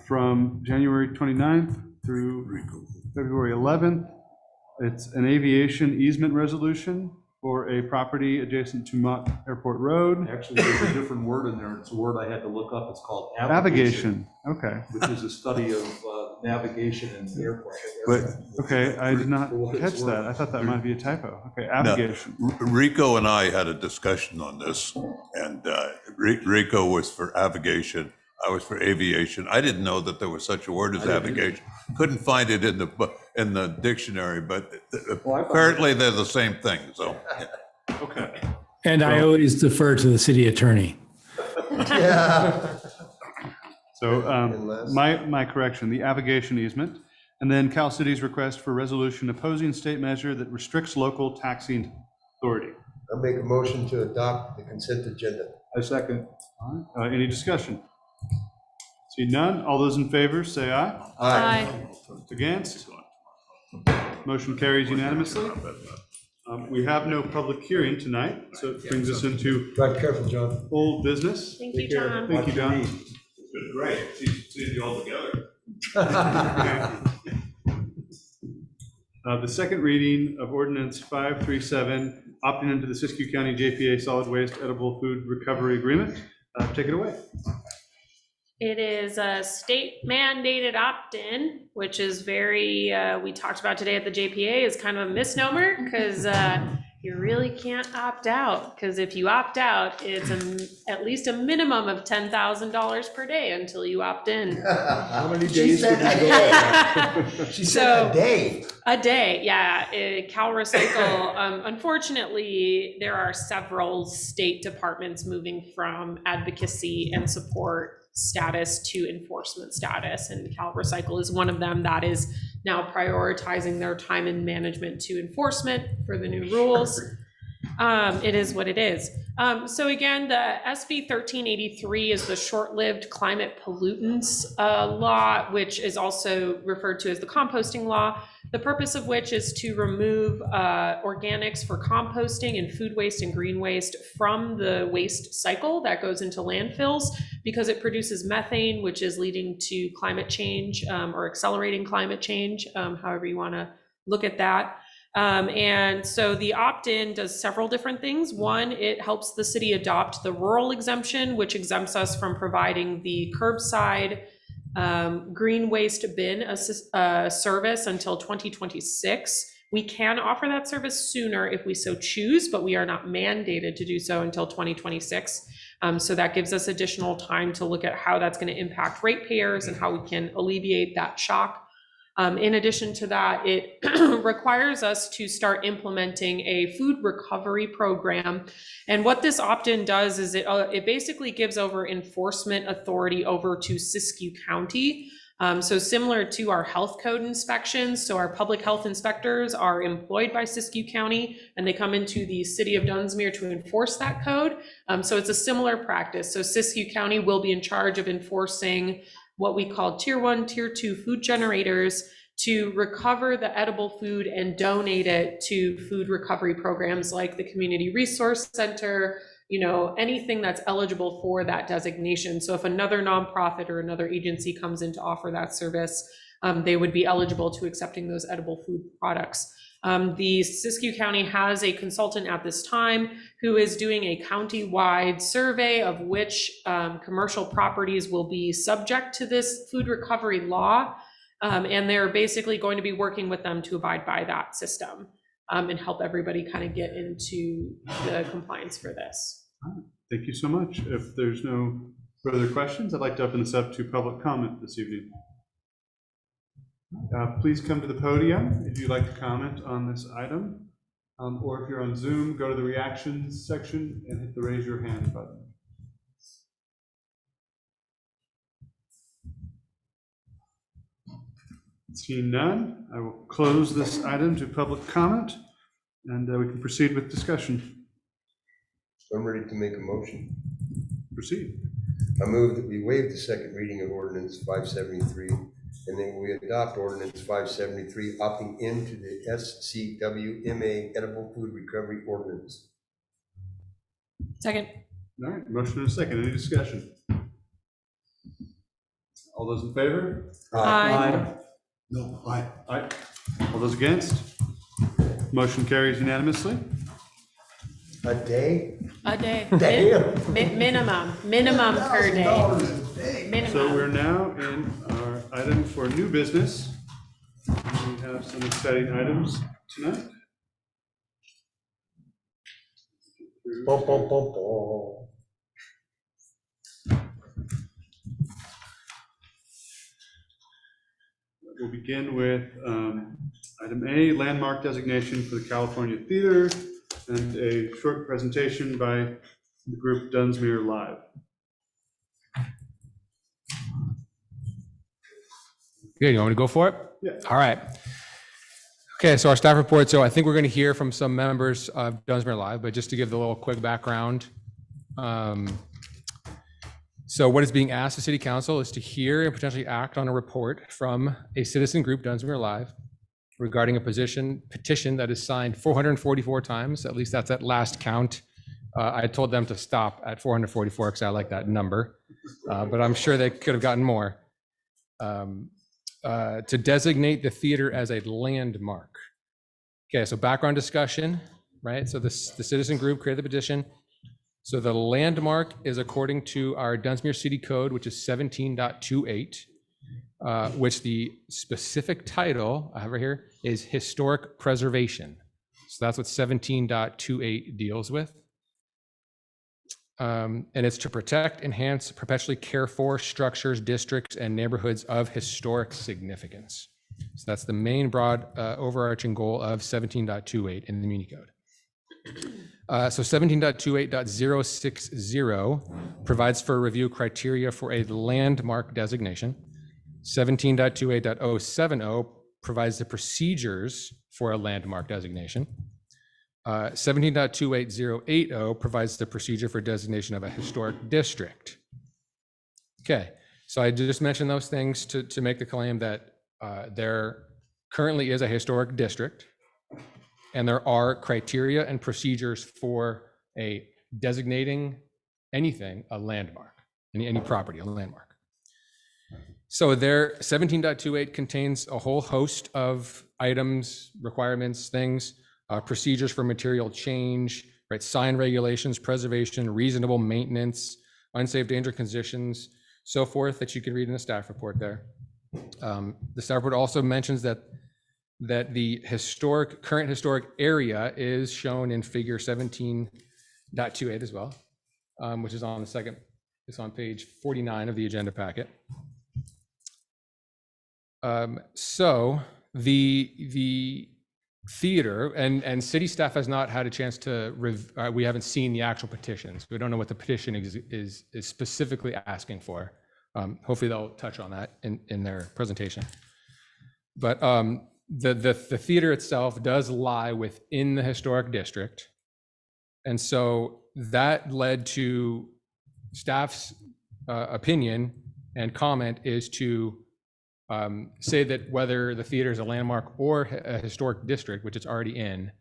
from January 29th through February 11th. It's an aviation easement resolution for a property adjacent to Mott Airport Road. Actually, there's a different word in there. It's a word I had to look up. It's called Navigation. Okay. which is a study of navigation in aircraft. But, okay, I did not For what it's catch that. worth. I thought that might be a typo. Okay, navigation. Rico and I had a discussion on this, and Rico was for avigation, I was for aviation. I didn't know that there was such a word as avigation. Couldn't find it in the dictionary, but apparently they're the same thing, so. Okay. And I always defer to the city attorney. Yeah. So Unless- my correction, the avigation easement, and then Cal City's request for resolution opposing state measure that restricts local taxing authority. I make a motion to adopt the consent agenda. I second. All right, any discussion? See none, all those in favor, say aye. Aye. Against? Motion carries unanimously. We have no public hearing tonight, so it brings us into Drive careful, John. old business. Thank you, John. Thank you, John. Great, see you all together. The second reading of Ordinance 537, opting into the Siskiyou County JPA Solid Waste Edible Food Recovery Agreement. Take it away. It is a state mandated opt-in, which is very, we talked about today at the JPA, is kind of a misnomer because you really can't opt out. Because if you opt out, it's at least a minimum of $10,000 per day until you opt in. How many She days said could a you go? day. She said a day. A day, yeah. Cal Recycle, unfortunately, there are several state departments moving from advocacy and support status to enforcement status, and Cal Recycle is one of them that is now prioritizing their time and management to enforcement for the new rules. It is what it is. So again, the SB 1383 is the short-lived climate pollutants law, which is also referred to as the composting law. The purpose of which is to remove organics for composting and food waste and green waste from the waste cycle that goes into landfills, because it produces methane, which is leading to climate change or accelerating climate change, however you want to look at that. And so the opt-in does several different things. One, it helps the city adopt the rural exemption, which exempts us from providing the curbside green waste bin service until 2026. We can offer that service sooner if we so choose, but we are not mandated to do so until 2026. So that gives us additional time to look at how that's going to impact ratepayers and how we can alleviate that shock. In addition to that, it requires us to start implementing a food recovery program. And what this opt-in does is it basically gives over enforcement authority over to Siskiyou County. So similar to our health code inspections, so our public health inspectors are employed by Siskiyou County and they come into the city of Dunsmere to enforce that code. So it's a similar practice. So Siskiyou County will be in charge of enforcing what we call tier 1, tier 2 food generators to recover the edible food and donate it to food recovery programs like the Community Resource Center, anything that's eligible for that designation. So if another nonprofit or another agency comes in to offer that service, they would be eligible to accepting those edible food products. The Siskiyou County has a consultant at this time who is doing a county-wide survey of which commercial properties will be subject to this food recovery law. And they're basically going to be working with them to abide by that system and help everybody kind of get into the compliance for this. Thank you so much. If there's no further questions, I'd like to open this up to public comment this evening. Please come to the podium if you'd like to comment on this item, or if you're on Zoom, go to the reactions section and hit the raise your hand button. Seeing none, I will close this item to public comment, and we can proceed with discussion. I'm ready to make a motion. Proceed. I move that we waive the second reading of ordinance 573, and then we adopt ordinance 573, opting into the SCWMA edible food recovery ordinance. Second. All right, motion and a second. Any discussion? All those in favor? Aye. No, I, Aye. All those against? Motion carries unanimously. A day? A day. Damn. Minimum per day. Minimum. So we're now in our item for new business. We have some exciting items tonight. Bum, bum, bum, bum. We'll begin with item A, landmark designation for the California Theater, and a short presentation by the group Dunsmere Live. Good, you want me to go for it? Yeah. All right. Okay, so our staff report, so I think we're going to hear from some members of Dunsmere Live, but just to give the little quick background. So what is being asked of City Council is to hear and potentially act on a report from a citizen group, Dunsmere Live, regarding a petition that is signed 444 times, at least that's at last count. I told them to stop at 444 because I like that number, but I'm sure they could have gotten more. To designate the theater as a landmark. Okay, so background discussion, right? So the citizen group created the petition. So the landmark is according to our Dunsmere City Code, which is 17.28, which the specific title I have right here is historic preservation. So that's what 17.28 deals with. And it's to protect, enhance, perpetually care for structures, districts, and neighborhoods of historic significance. So that's the main broad overarching goal of 17.28 in the Muni Code. So 17.28.060 provides for review criteria for a landmark designation. 17.28.070 provides the procedures for a landmark designation. 17.28080 provides the procedure for designation of a historic district. Okay, so I just mentioned those things to make the claim that there currently is a historic district, and there are criteria and procedures for a designating anything a landmark, any property a landmark. So there, 17.28 contains a whole host of items, requirements, things, procedures for material change, right? Sign regulations, preservation, reasonable maintenance, unsafe, dangerous conditions, so forth, that you can read in the staff report there. The staff report also mentions that the current historic area is shown in figure 17.28 as well, which is on the second, it's on page 49 of the agenda packet. So the theater and city staff has not had a chance to we haven't seen the actual petitions. We don't know what the petition is specifically asking for. Hopefully they'll touch on that in their presentation. But the theater itself does lie within the historic district, and so that led to staff's opinion and comment is to say that whether the theater is a landmark or a historic district, which it's already in,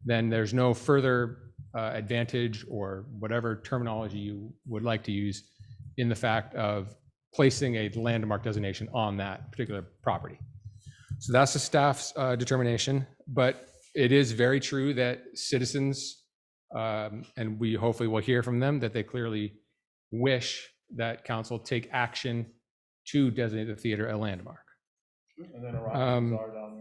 then there's no further advantage or whatever terminology you would like to use in the fact of placing a landmark designation on that particular property. So that's the staff's determination, but It is very true that citizens, and we hopefully will hear from them, that they clearly wish that council take action to designate the theater a landmark. And then a Um, rock down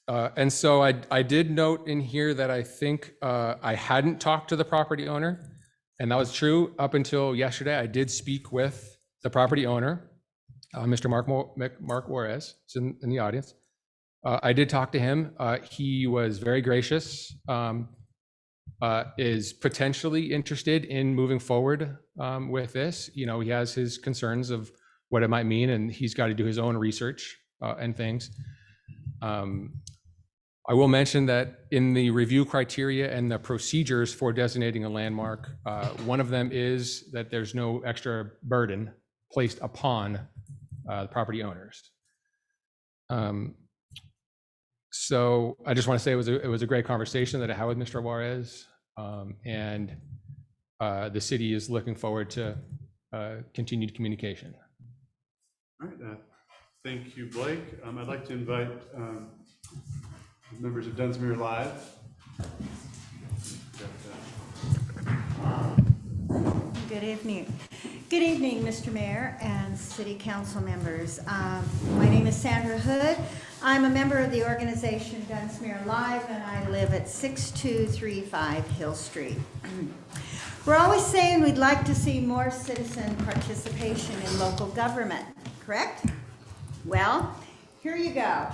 there. And so I did note in here that I think I hadn't talked to the property owner, and that was true up until yesterday. I did speak with the property owner, Mr. Mark Juarez, is in the audience. I did talk to him. He was very gracious, is potentially interested in moving forward with this. You know, he has his concerns of what it might mean, and he's got to do his own research and things. I will mention that in the review criteria and the procedures for designating a landmark, one of them is that there's no extra burden placed upon the property owners. So I just want to say it was a great conversation that I had with Mr. Juarez, and the city is looking forward to continued communication. All right, thank you, Blake. I'd like to invite members of Dunsmere Live. Good evening. Good evening, Mr. Mayor and City Council members. My name is Sandra Hood. I'm a member of the organization Dunsmere Live, and I live at 6235 Hill Street. We're always saying we'd like to see more citizen participation in local government, correct? Well, here you go.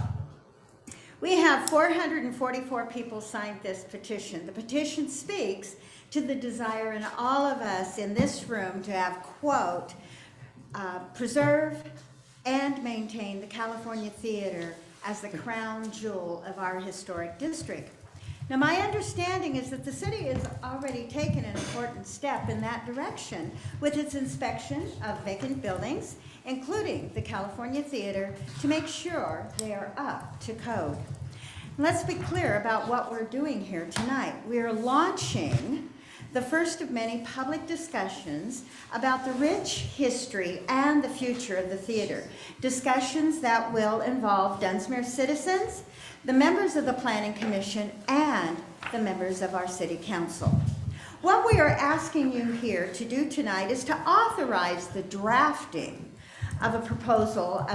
We have 444 people signed this petition. The petition speaks to the desire in all of us in this room to have, quote, preserve and maintain the California Theater as the crown jewel of our historic district. Now, my understanding is that the city has already taken an important step in that direction with its inspection of vacant buildings, including the California Theater, to make sure they are up to code. Let's be clear about what we're doing here tonight. We are launching the first of many public discussions about the rich history and the future of the theater. Discussions that will involve Dunsmere citizens, the members of the Planning Commission, and the members of our City Council. What we are asking you here to do tonight is to authorize the drafting of a proposal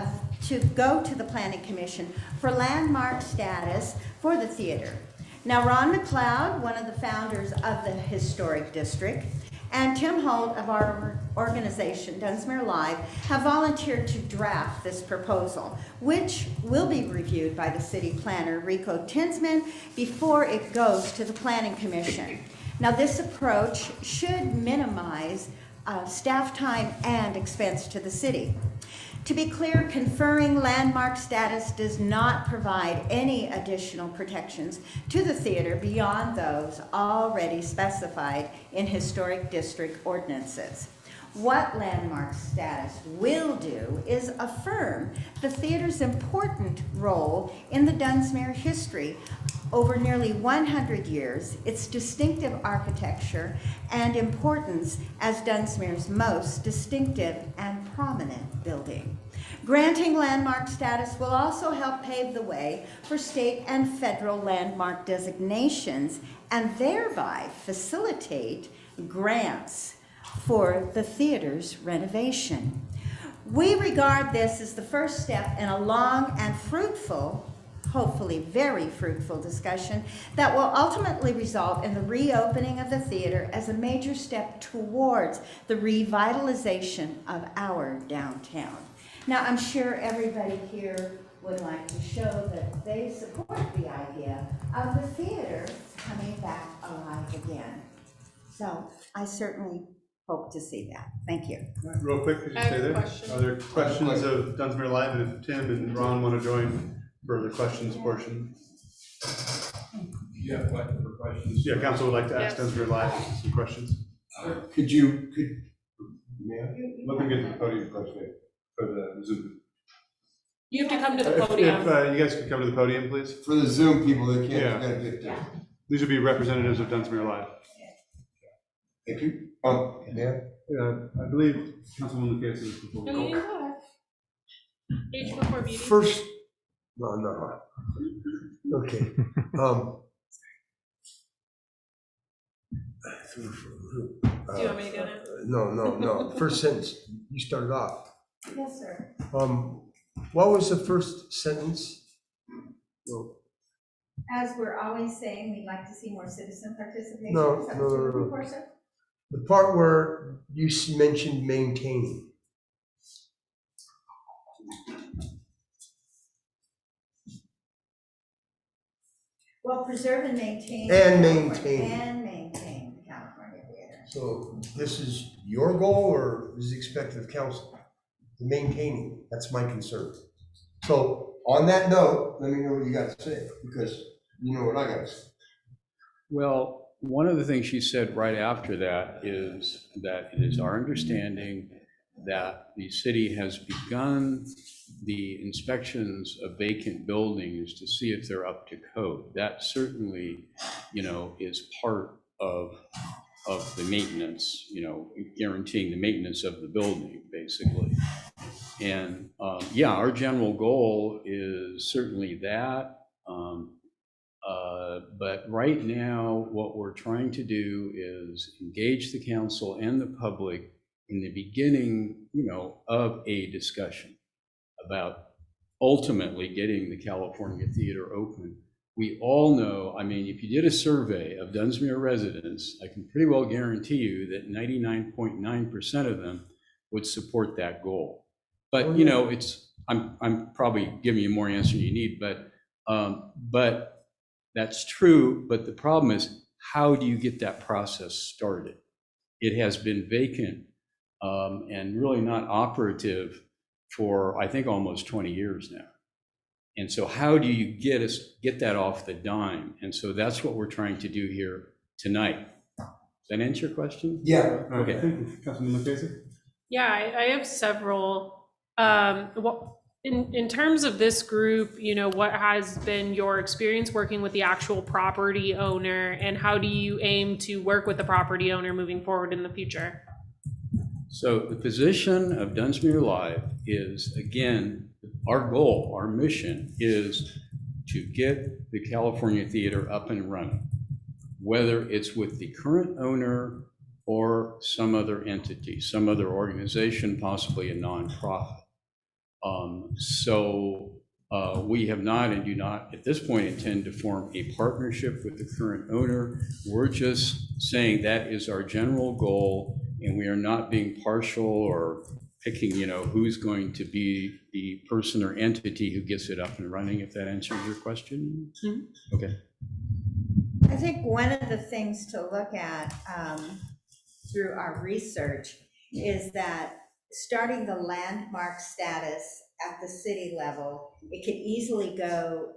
to go to the Planning Commission for landmark status for the theater. Now, Ron McLeod, one of the founders of the Historic District, and Tim Holt of our organization, Dunsmere Live, have volunteered to draft this proposal, which will be reviewed by the city planner, Rico Tinsman, before it goes to the Planning Commission. Now, this approach should minimize staff time and expense to the city. To be clear, conferring landmark status does not provide any additional protections to the theater beyond those already specified in historic district ordinances. What landmark status will do is affirm the theater's important role in the Dunsmere history over nearly 100 years, its distinctive architecture and importance as Dunsmere's most distinctive and prominent building. Granting landmark status will also help pave the way for state and federal landmark designations and thereby facilitate grants for the theater's renovation. We regard this as the first step in a long and fruitful, hopefully very fruitful discussion that will ultimately result in the reopening of the theater as a major step towards the revitalization of our downtown. Now, I'm sure everybody here would like to show that they support the idea of the theater coming back alive again. So I certainly hope to see that. Thank you. Real quick, could you stay there? Are there questions of Dunsmere Live? And if Tim and Ron want to join for the questions portion? Yeah, for questions. Yeah, council would like to ask Yes. Dunsmere Live some questions. Could let me get the podium first, mate, for the Zoom. You have to come to the If podium. you guys could come to the podium, please. For the Zoom people, they Yeah. can't, gotta get there. These would be representatives of Dunsmere Live. Thank you. Yeah. I believe Councilwoman Casey is before. No, you didn't go ahead. Age before beauty. First, No. Okay. Do you want me to go now? No. First sentence, you started off. Yes, sir. What was the first sentence? Well, As we're always saying, we'd like to see more citizen participation. No, Is that no, what you're no, no. looking for, sir? the part where you mentioned maintaining. Well, preserve and maintain. And maintain the California Theater. So this is your goal or is it expected of council? The maintaining, that's my concern. So on that note, let me know what you got to say, because you know what I got to say. Well, one of the things she said right after that is that it is our understanding that the city has begun the inspections of vacant buildings to see if they're up to code. That certainly, is part of the maintenance, guaranteeing the maintenance of the building, basically. And our general goal is certainly that. But right now, what we're trying to do is engage the council and the public in the beginning, of a discussion about ultimately getting the California Theater open. We all know, if you did a survey of Dunsmere residents, I can pretty well guarantee you that 99.9% of them would support that goal. But, I'm probably giving you more answer than you need, but that's true. But the problem is, how do you get that process started? It has been vacant and really not operative for, I think, almost 20 years now. And so how do you get that off the dime? And so that's what we're trying to do here tonight. Does that answer your question? Yeah. Okay. Councilman Lucchese? Yeah, I have several. In terms of this group, what has been your experience working with the actual property owner, and how do you aim to work with the property owner moving forward in the future? So the position of Dunsmere Live is, again, our goal, our mission is to get the California Theater up and running, whether it's with the current owner or some other entity, some other organization, possibly a nonprofit. We have not and do not at this point intend to form a partnership with the current owner. We're just saying that is our general goal, and we are not being partial or picking, who's going to be the person or entity who gets it up and running, if that answers your question. Mm-hmm. Okay. I think one of the things to look at through our research is that starting the landmark status at the city level, it could easily go,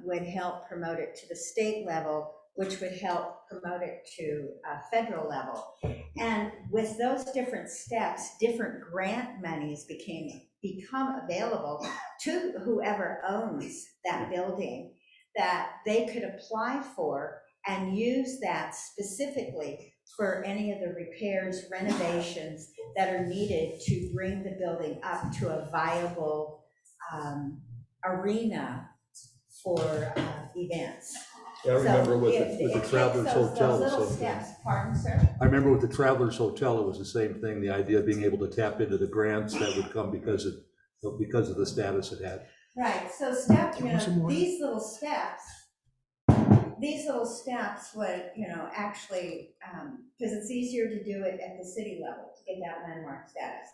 would help promote it to the state level, which would help promote it to a federal level. And with those different steps, different grant monies become available to whoever owns that building that they could apply for and use that specifically for any of the repairs, renovations that are needed to bring the building up to a viable arena for events. Yeah, I remember with the it Travelers takes Hotel. those little steps. Pardon, sir? I remember with the Travelers Hotel, it was the same thing, the idea of being able to tap into the grants that would come because of the status it had. Right, so these little steps would, actually, because it's easier to do it at the city level to get that landmark status.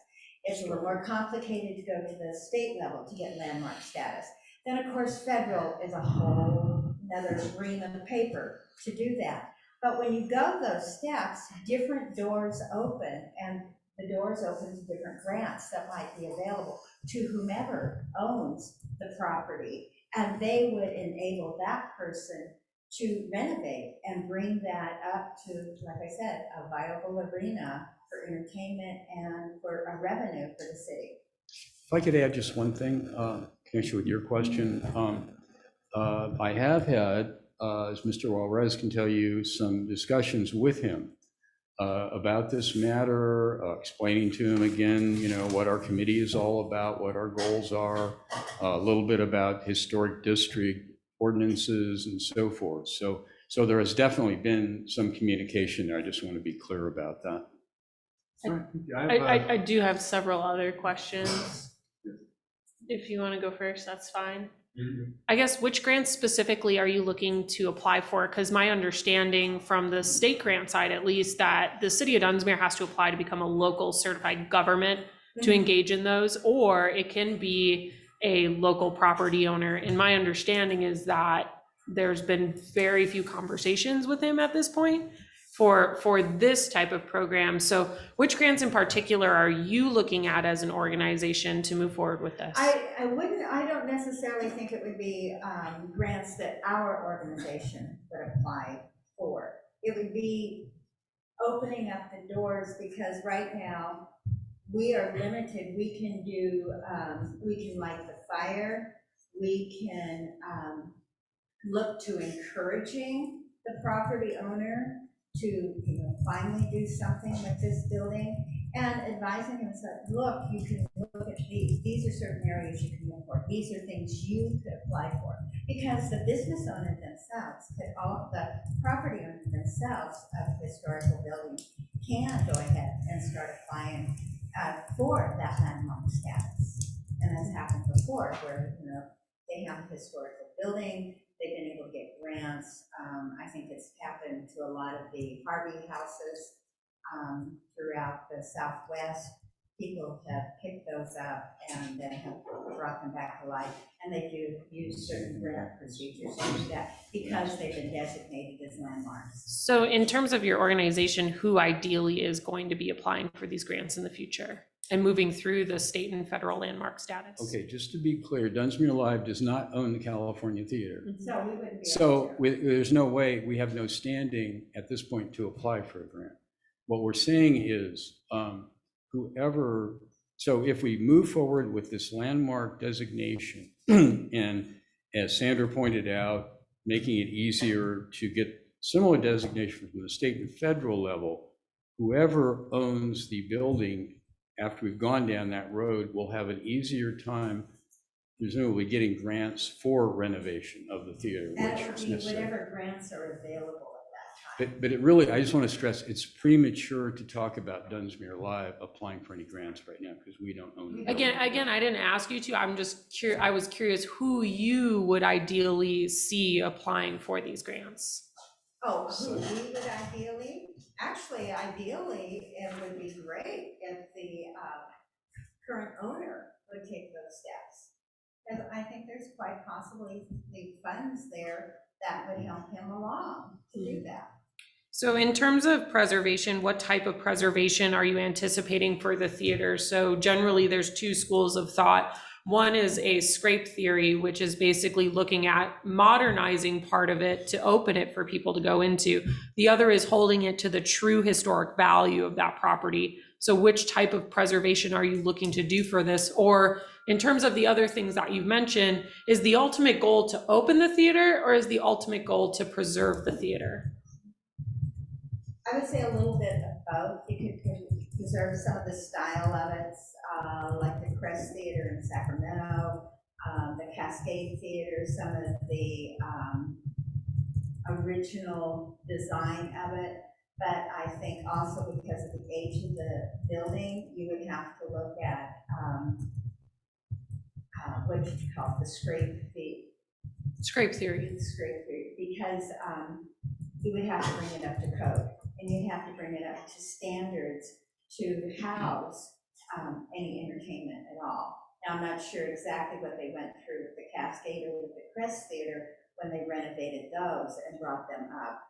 It's a little more complicated to go to the state level to get landmark status. Then, of course, federal is a whole another ream of paper to do that. But when you go those steps, different doors open, and the doors open to different grants that might be available to whomever owns the property. And they would enable that person to renovate and bring that up to, like I said, a viable arena for entertainment and for a revenue for the city. If I could add just one thing, connection with your question. I have had, as Mr. Juarez can tell you, some discussions with him about this matter, explaining to him again, what our committee is all about, what our goals are, a little bit about historic district ordinances and so forth. So there has definitely been some communication there. I just want to be clear about that. All right, thank you. I do have several other questions. If you want to go first, that's fine. I guess, which grants specifically are you looking to apply for? Because my understanding from the state grant side, at least, that the city of Dunsmere has to apply to become a local certified government to engage in those, or it can be a local property owner. And my understanding is that there's been very few conversations with him at this point for this type of program. So which grants in particular are you looking at as an organization to move forward with this? I don't necessarily think it would be grants that our organization would apply for. It would be opening up the doors, because right now we are limited. We can do, we can light the fire. We can look to encouraging the property owner to finally do something with this building, and advising them, that look, you can look at these are certain areas you can look for, these are things you could apply for, because the business owner themselves could, all the property owner themselves of historical buildings can go ahead and start applying for that landmark status. And that's happened before, where they have a historical building. They've been able to get grants. I think it's happened to a lot of the Harvey houses throughout the Southwest. People have picked those up and then have brought them back to life. And they do use certain grant procedures to do that because they've been designated as landmarks. So in terms of your organization, who ideally is going to be applying for these grants in the future and moving through the state and federal landmark status? Okay, just to be clear, Dunsmere Live does not own the California Theater. So we wouldn't be. So there's no way, we have no standing at this point to apply for a grant. What we're saying is whoever, so if we move forward with this landmark designation, and as Sandra pointed out, making it easier to get similar designation from the state and federal level, whoever owns the building after we've gone down that road will have an easier time presumably getting grants for renovation of the theater. That would be whatever grants are available at that time. But it really, I just want to stress, it's premature to talk about Dunsmere Live applying for any grants right now because we don't own it. Again, I didn't ask you to. I'm just curious. I was curious who you would ideally see applying for these grants. Oh, who we would ideally? Actually, ideally, it would be great if the current owner would take those steps. Because I think there's quite possibly the funds there that would help him along to do that. So in terms of preservation, what type of preservation are you anticipating for the theater? So generally there's two schools of thought. One is a scrape theory, which is basically looking at modernizing part of it to open it for people to go into. The other is holding it to the true historic value of that property. So which type of preservation are you looking to do for this? Or in terms of the other things that you've mentioned, is the ultimate goal to open the theater or is the ultimate goal to preserve the theater? I would say a little bit of both. You could preserve some of the style of it, like the Crest Theater in Sacramento, the Cascade Theater, some of the original design of it. But I think also because of the age of the building, you would have to look at what did you call it, the scrape theory. Scrape theory. Scrape theory, because you would have to bring it up to code, and you'd have to bring it up to standards to house any entertainment at all. Now, I'm not sure exactly what they went through with the Cascade or with the Crest Theater when they renovated those and brought them up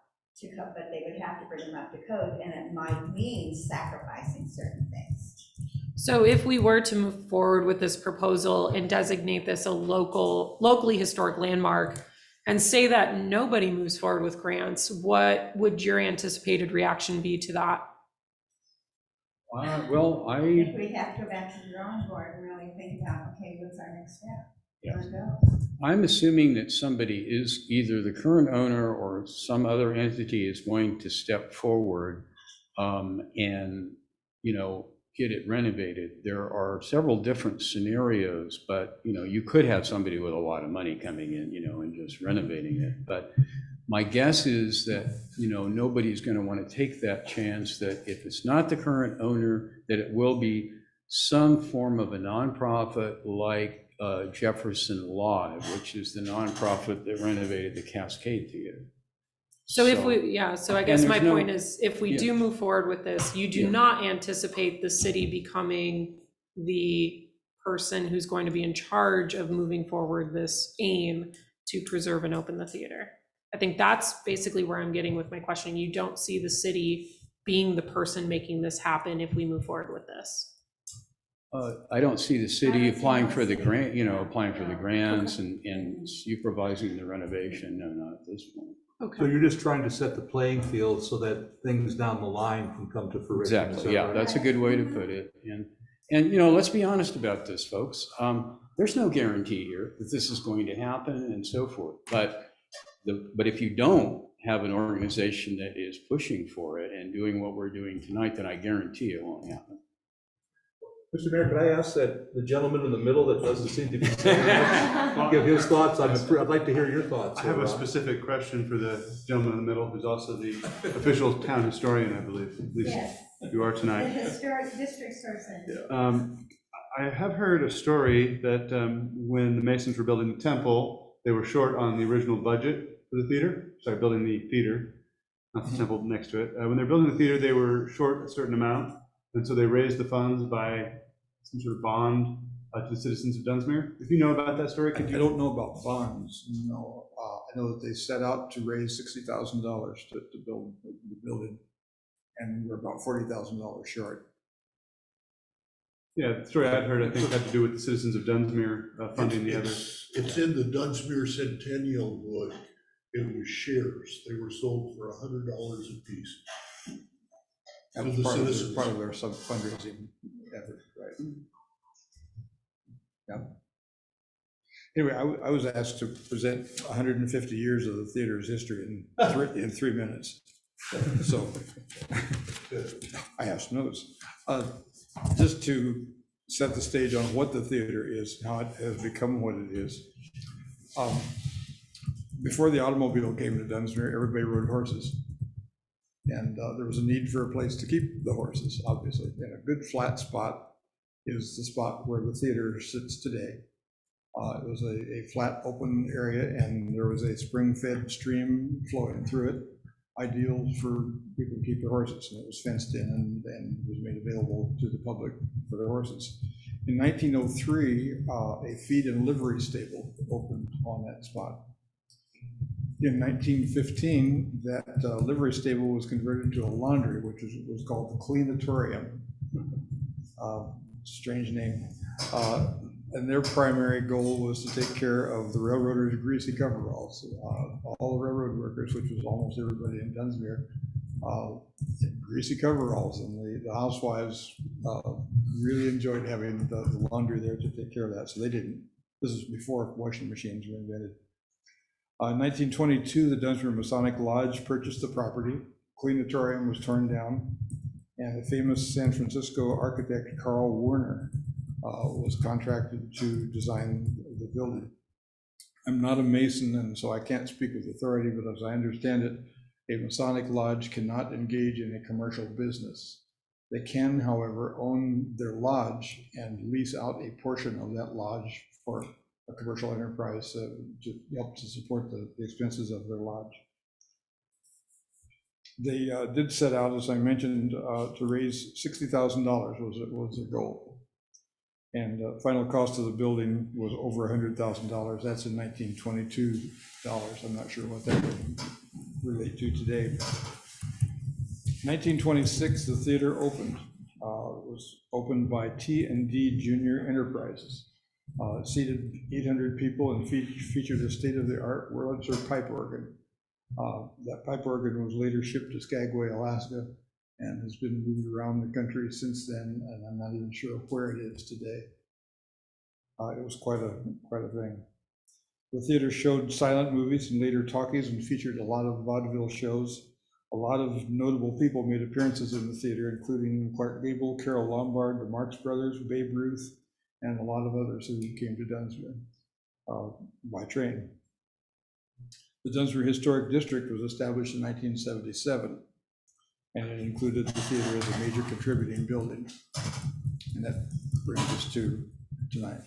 to code, but they would have to bring them up to code, and it might mean sacrificing certain things. So if we were to move forward with this proposal and designate this a locally historic landmark, and say that nobody moves forward with grants, what would your anticipated reaction be to that? Well, I think we have to go back to the drawing board and really think about, okay, what's our next step? Yeah. I'm assuming that somebody is either the current owner or some other entity is going to step forward and, you know, get it renovated. There are several different scenarios, but, you know, you could have somebody with a lot of money coming in, you know, and just renovating it. But my guess is that, you know, nobody's going to want to take that chance that if it's not the current owner, that it will be some form of a nonprofit like Jefferson Live, which is the nonprofit that renovated the Cascade Theater. So if we, yeah, so I guess my there's no- point is, if we do move forward with this, you do not anticipate the city becoming the person who's going to be in charge of moving forward this aim to preserve and open the theater. I think that's basically where I'm getting with my question. You don't see the city being the person making this happen if we move forward with this. I don't see the city applying for the grant, you know, applying for the grants and supervising the renovation. No, not at this point. So you're just trying to set the playing field so that things down the line can come to fruition. Exactly, yeah, that's a good way to put it. And you know, let's be honest about this, folks. There's no guarantee here that this is going to happen and so forth. But if you don't have an organization that is pushing for it and doing what we're doing tonight, then I guarantee it won't happen. Mr. Mayor, could I ask that the gentleman in the middle that doesn't seem to be saying much, give his thoughts? I'd like to hear your thoughts. I have a specific question for the gentleman in the middle, who's also the official town historian, I believe. At least you are tonight. The historic district person. I have heard a story that when the Masons were building the temple, they were short on the original budget for the theater. Sorry, building the theater, not the temple next to it. When they're building the theater, they were short a certain amount. And so they raised the funds by some sort of bond to the citizens of Dunsmere. If you know about that story, could you? I don't know about bonds, no. I know that they set out to raise $60,000 to build the building, and we're about $40,000 short. Yeah, the story I'd heard, I think, had to do with the citizens of Dunsmere funding the other. It's in the Dunsmere Centennial book. It was shares. They were sold for $100 a piece. That was part of their fundraising effort, right? Yeah. Anyway, I was asked to present 150 years of the theater's history in 3 minutes. So I asked notes. Just to set the stage on what the theater is, how it has become what it is. Before the automobile came to Dunsmere, everybody rode horses. And there was a need for a place to keep the horses, obviously. And a good flat spot is the spot where the theater sits today. It was a flat open area, and there was a spring-fed stream flowing through it, ideal for people to keep their horses. And it was fenced in and was made available to the public for their horses. In 1903, a feed and livery stable opened on that spot. In 1915, that livery stable was converted to a laundry, which was called the Cleanatorium. Strange name. And their primary goal was to take care of the railroaders' greasy coveralls. All the railroad workers, which was almost everybody in Dunsmere, greasy coveralls, and the housewives really enjoyed having the laundry there to take care of that. So they didn't. This is before washing machines were invented. In 1922, the Dunsmere Masonic Lodge purchased the property. Cleanatorium was torn down, and the famous San Francisco architect Carl Werner was contracted to design the building. I'm not a Mason, and so I can't speak with authority, but as I understand it, a Masonic Lodge cannot engage in a commercial business. They can, however, own their lodge and lease out a portion of that lodge for a commercial enterprise to help to support the expenses of their lodge. They did set out, as I mentioned, to raise $60,000 was their goal. And final cost of the building was over $100,000. That's in 1922 dollars. I'm not sure what that would relate to today. 1926, the theater opened. It was opened by T&D Junior Enterprises. Seated 800 people and featured a state-of-the-art Wurlitzer pipe organ. That pipe organ was later shipped to Skagway, Alaska, and has been moved around the country since then, and I'm not even sure where it is today. It was quite a thing. The theater showed silent movies and later talkies and featured a lot of vaudeville shows. A lot of notable people made appearances in the theater, including Clark Gable, Carol Lombard, the Marx Brothers, Babe Ruth, and a lot of others who came to Dunsmere by train. The Dunsmere Historic District was established in 1977, and it included the theater as a major contributing building. And that brings us to tonight.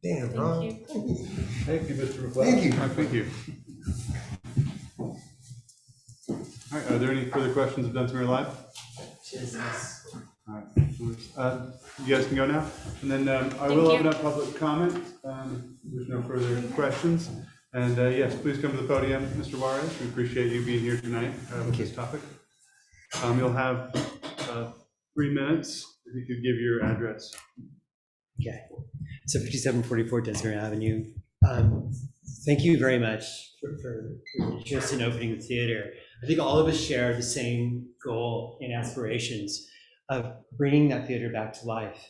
Damn, Ron. Thank you, Mr. McLeod. Thank you. Thank you. All right, are there any further questions of Dunsmere Live? All right, you guys can go now. And then I will open up public comment. There's no further questions. And yes, please come to the podium, Mr. Juarez. We appreciate you being here tonight with this topic. You'll have 3 minutes if you could give your address. Okay, so 5744 Dunsmere Avenue. Thank you very much for your interest in opening the theater. I think all of us share the same goal and aspirations of bringing that theater back to life.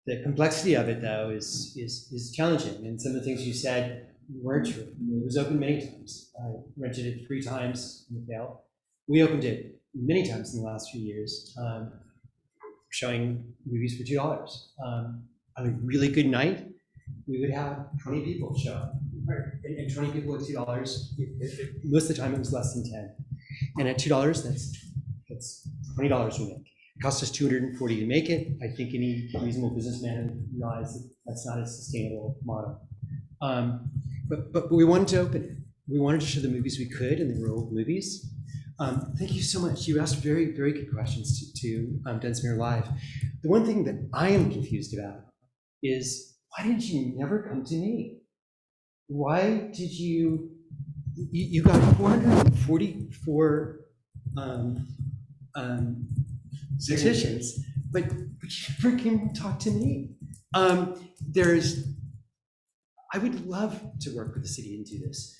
The complexity of it, though, is challenging, and some of the things you said weren't true. It was open many times. I rented it 3 times and it failed. We opened it many times in the last few years, showing movies for $2. On a really good night, we would have 20 people show up, and 20 people at $2. Most of the time, it was less than 10. And at $2, that's $20 we make. It cost us $240 to make it. I think any reasonable businessman realized that that's not a sustainable model. But we wanted to open it. We wanted to show the movies we could, and they were old movies. Thank you so much. You asked very, very good questions to Dunsmere Live. The one thing that I am confused about is, why did you never come to me? Why did you got 444 petitions, but you never came to talk to me. I would love to work with the city and do this.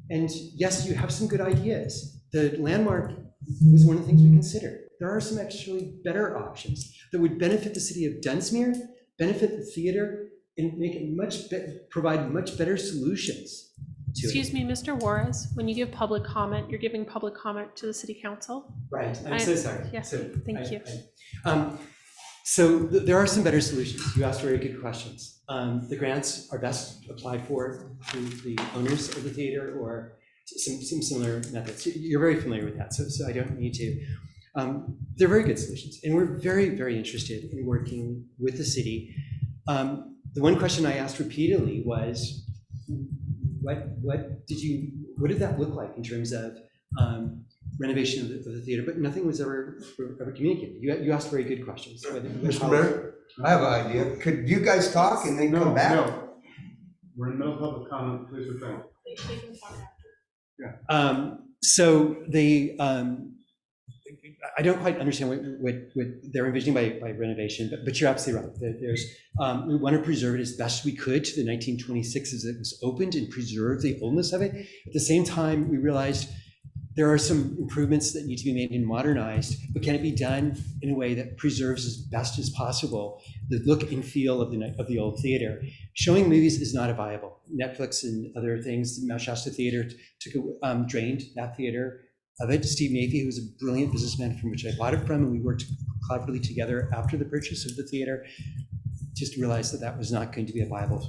And yes, you have some good ideas. The landmark was one of the things we considered. There are some actually better options that would benefit the city of Dunsmere, benefit the theater, and make it provide much better solutions to Excuse me, Mr. Juarez, when you give public comment, you're giving public comment to the city council? Right, I'm so sorry. Yes, So thank you. So there are some better solutions. You asked very good questions. The grants are best applied for through the owners of the theater or some similar methods. You're very familiar with that, so I don't need to. They're very good solutions, and we're very, very interested in working with the city. The one question I asked repeatedly was, what did that look like in terms of renovation of the theater? But nothing was ever communicated. You asked very good questions. Mr. Mayor, I have an idea. Could you guys talk and then come back? No, we're in the middle of public comment. Please refrain. Yeah. So I don't quite understand what they're envisioning by renovation, but you're absolutely right. There's we want to preserve it as best we could to the 1926 as it was opened and preserve the oldness of it. At the same time, we realized there are some improvements that need to be made and modernized, but can it be done in a way that preserves as best as possible the look and feel of the old theater? Showing movies is not viable. Netflix and other things, Mount Shasta Theater drained that theater of it. Steve Nafee, who was a brilliant businessman from which I bought it from, and we worked collaboratively together after the purchase of the theater, just realized that that was not going to be a viable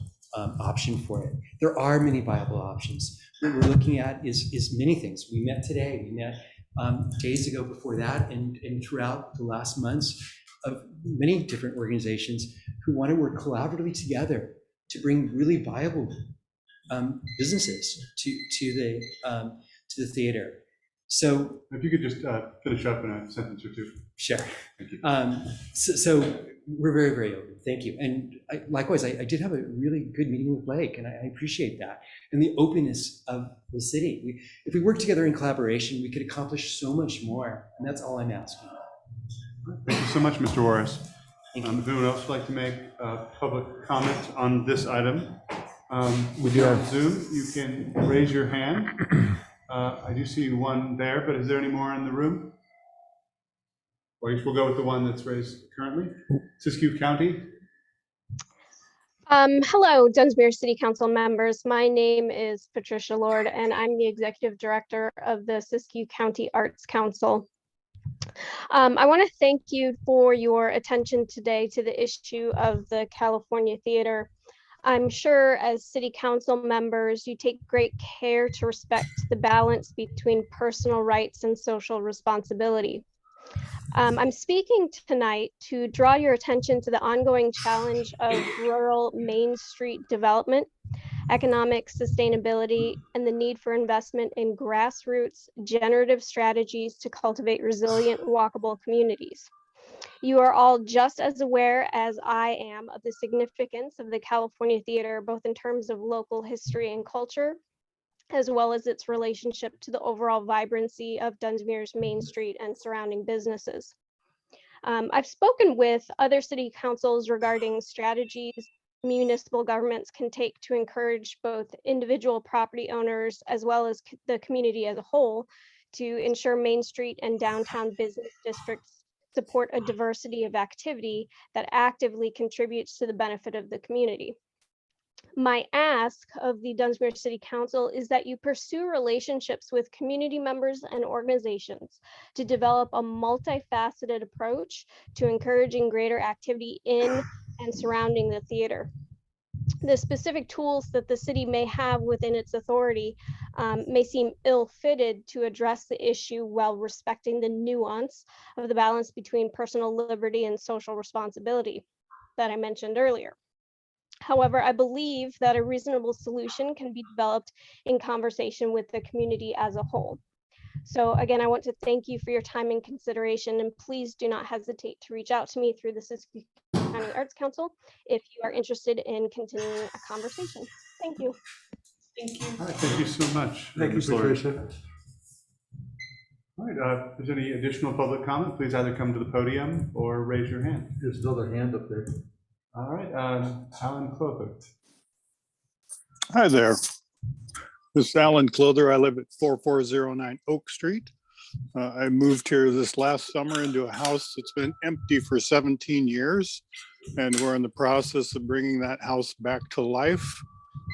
option for it. There are many viable options. What we're looking at is many things. We met today, we met days ago before that, and throughout the last months of many different organizations who want to work collaboratively together to bring really viable businesses to the theater. So if you could just finish up in a sentence or two. Sure. Thank you. So we're very, very open. Thank you. And likewise, I did have a really good meeting with Blake, and I appreciate that. And the openness of the city. If we work together in collaboration, we could accomplish so much more. And that's all I'm asking. Thank you so much, Mr. Juarez. If anyone else would like to make a public comment on this item, we do have Zoom. You can raise your hand. I do see one there, but is there any more in the room? Well, I guess we'll go with the one that's raised currently. Siskiyou County. Hello, Dunsmere City Council members. My name is Patricia Lord, and I'm the Executive Director of the Siskiyou County Arts Council. I want to thank you for your attention today to the issue of the California Theater. I'm sure as City Council members, you take great care to respect the balance between personal rights and social responsibility. I'm speaking tonight to draw your attention to the ongoing challenge of rural Main Street development, economic sustainability, and the need for investment in grassroots generative strategies to cultivate resilient, walkable communities. You are all just as aware as I am of the significance of the California Theater, both in terms of local history and culture, as well as its relationship to the overall vibrancy of Dunsmuir's Main Street and surrounding businesses. I've spoken with other city councils regarding strategies municipal governments can take to encourage both individual property owners as well as the community as a whole to ensure Main Street and downtown business districts support a diversity of activity that actively contributes to the benefit of the community. My ask of the Dunsmuir City Council is that you pursue relationships with community members and organizations to develop a multifaceted approach to encouraging greater activity in and surrounding the theater. The specific tools that the city may have within its authority may seem ill-fitted to address the issue while respecting the nuance of the balance between personal liberty and social responsibility that I mentioned earlier. However, I believe that a reasonable solution can be developed in conversation with the community as a whole. So again, I want to thank you for your time and consideration, and please do not hesitate to reach out to me through the Siskiyou County Arts Council if you are interested in continuing a conversation. Thank you. Thank you. All right, thank you so much. Thank you, Ms. Lord. Patricia. All right, if there's any additional public comment, please either come to the podium or raise your hand. There's another hand up there. All right, Alan Clotho. Hi there. This is Alan Clother. I live at 4409 Oak Street. I moved here this last summer into a house that's been empty for 17 years, and we're in the process of bringing that house back to life.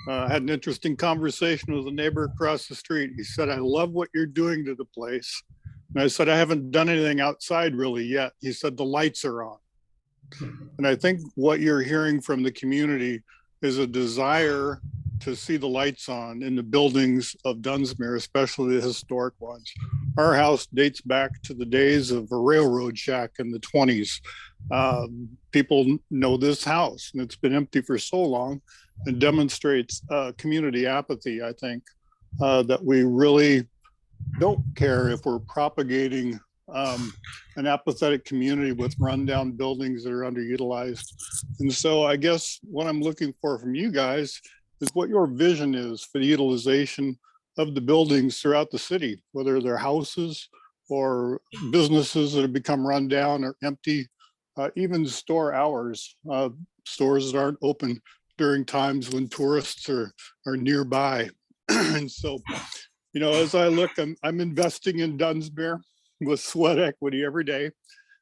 I had an interesting conversation with a neighbor across the street. He said, "I love what you're doing to the place." And I said, "I haven't done anything outside really yet." He said, "The lights are on." And I think what you're hearing from the community is a desire to see the lights on in the buildings of Dunsmere, especially the historic ones. Our house dates back to the days of a railroad shack in the 20s. People know this house, and it's been empty for so long, and demonstrates community apathy, I think, that we really don't care if we're propagating an apathetic community with rundown buildings that are underutilized. And so I guess what I'm looking for from you guys is what your vision is for the utilization of the buildings throughout the city, whether they're houses or businesses that have become rundown or empty, even store hours, stores that aren't open during times when tourists are nearby. And so, you know, as I look, I'm investing in Dunsmere with sweat equity every day.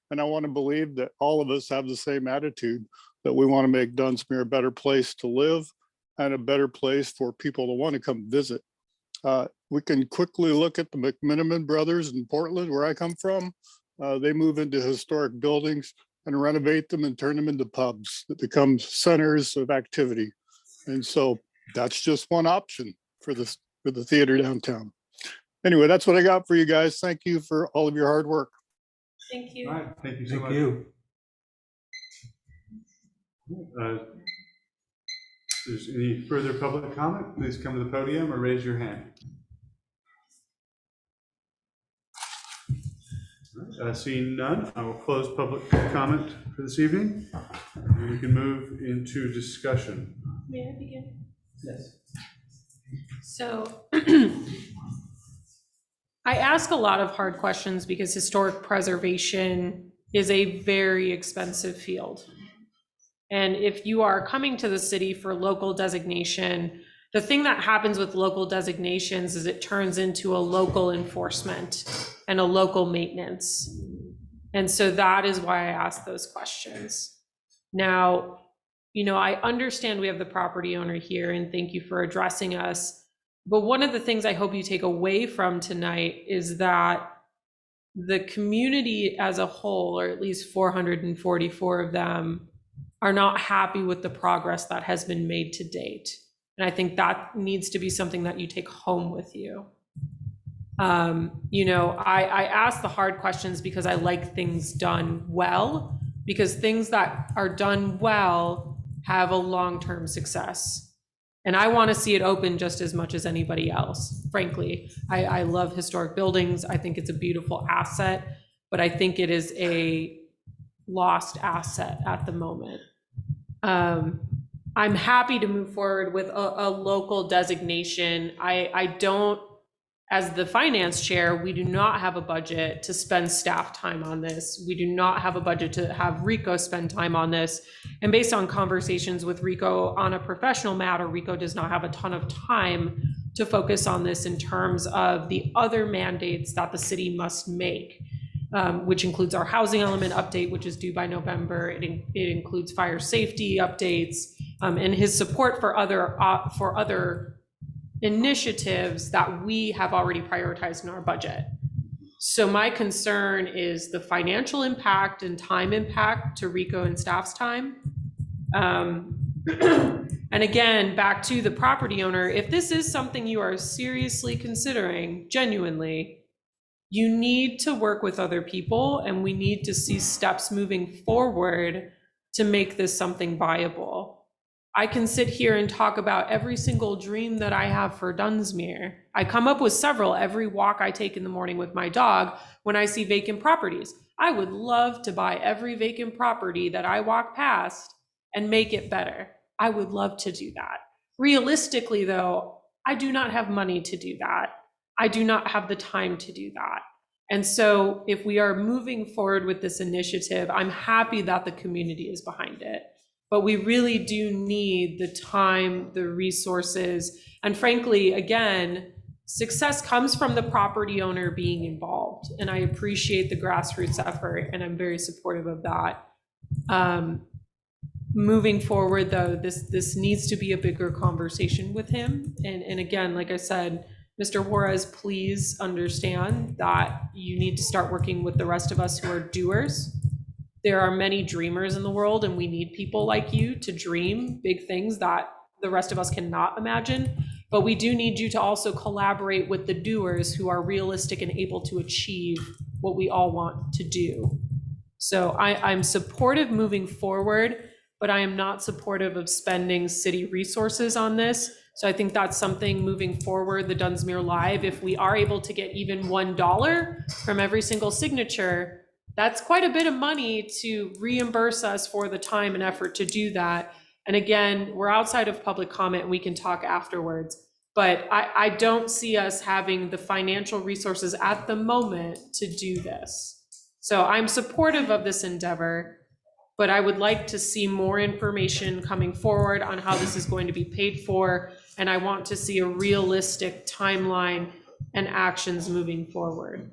And I want to believe that all of us have the same attitude, that we want to make Dunsmere a better place to live and a better place for people to want to come visit. We can quickly look at the McMiniman brothers in Portland, where I come from. They move into historic buildings and renovate them and turn them into pubs that become centers of activity. And so that's just one option for the theater downtown. Anyway, that's what I got for you guys. Thank you for all of your hard work. Thank you. All right, thank you so much. Thank you. If there's any further public comment, please come to the podium or raise your hand. Seeing none, I will close public comment for this evening. And we can move into discussion. May I begin? Yes. So I ask a lot of hard questions because historic preservation is a very expensive field. And if you are coming to the city for local designation, the thing that happens with local designations is it turns into a local enforcement and a local maintenance. And so that is why I ask those questions. Now, you know, I understand we have the property owner here and thank you for addressing us. But one of the things I hope you take away from tonight is that the community as a whole, or at least 444 of them, are not happy with the progress that has been made to date. And I think that needs to be something that you take home with you. You know, I ask the hard questions because I like things done well, because things that are done well have a long-term success. And I want to see it open just as much as anybody else. Frankly, I love historic buildings. I think it's a beautiful asset, but I think it is a lost asset at the moment. I'm happy to move forward with a local designation. I don't, as the finance chair, we do not have a budget to spend staff time on this. We do not have a budget to have Rico spend time on this. And based on conversations with Rico on a professional matter, Rico does not have a ton of time to focus on this in terms of the other mandates that the city must make, which includes our housing element update, which is due by November. It includes fire safety updates, and his support for other initiatives that we have already prioritized in our budget. So my concern is the financial impact and time impact to Rico and staff's time. And again, back to the property owner, if this is something you are seriously considering, genuinely, you need to work with other people, and we need to see steps moving forward to make this something viable. I can sit here and talk about every single dream that I have for Dunsmere. I come up with several every walk I take in the morning with my dog when I see vacant properties. I would love to buy every vacant property that I walk past and make it better. I would love to do that. Realistically, though, I do not have money to do that. I do not have the time to do that. And so if we are moving forward with this initiative, I'm happy that the community is behind it. But we really do need the time, the resources, and frankly, again, success comes from the property owner being involved. And I appreciate the grassroots effort, and I'm very supportive of that. Moving forward, though, this needs to be a bigger conversation with him. And again, like I said, Mr. Juarez, please understand that you need to start working with the rest of us who are doers. There are many dreamers in the world, and we need people like you to dream big things that the rest of us cannot imagine. But we do need you to also collaborate with the doers who are realistic and able to achieve what we all want to do. So I'm supportive moving forward, but I am not supportive of spending city resources on this. So I think that's something moving forward, the Dunsmere Live, if we are able to get even $1 from every single signature, that's quite a bit of money to reimburse us for the time and effort to do that. And again, we're outside of public comment, and we can talk afterwards. But I don't see us having the financial resources at the moment to do this. So I'm supportive of this endeavor, but I would like to see more information coming forward on how this is going to be paid for. And I want to see a realistic timeline and actions moving forward.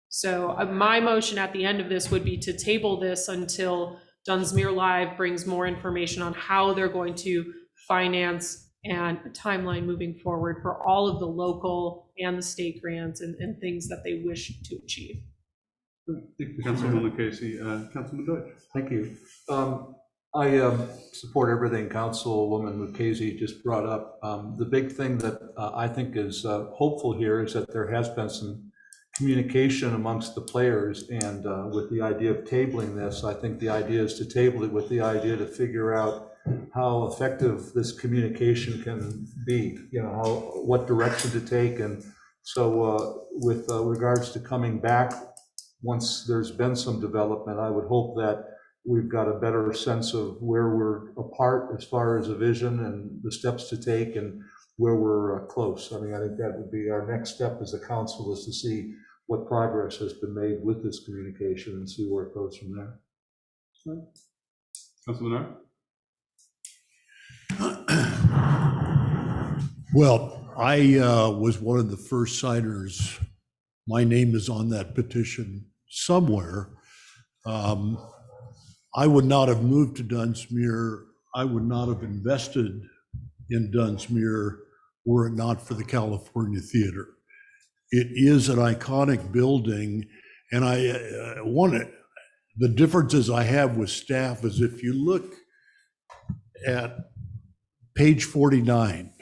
So my motion at the end of this would be to table this until Dunsmere Live brings more information on how they're going to finance and a timeline moving forward for all of the local and the state grants and things that they wish to achieve. Thank you, Councilwoman Casey. Councilman Deutsch. Thank you. I support everything Councilwoman Mukasey just brought up. The big thing that I think is hopeful here is that there has been some communication amongst the players, and with the idea of tabling this, I think the idea is to table it with the idea to figure out how effective this communication can be, you know, what direction to take. And so with regards to coming back, once there's been some development, I would hope that we've got a better sense of where we're apart as far as a vision and the steps to take, and where we're close. I mean, I think that would be our next step as a council, is to see what progress has been made with this communication and see where it goes from there. Councilman Well, I was one of the first signers. My name is on that petition somewhere. I would not have moved to Dunsmuir I would not have invested in Dunsmuir were it not for the California Theater. It is an iconic building, and the differences I have with staff is if you look at page 49,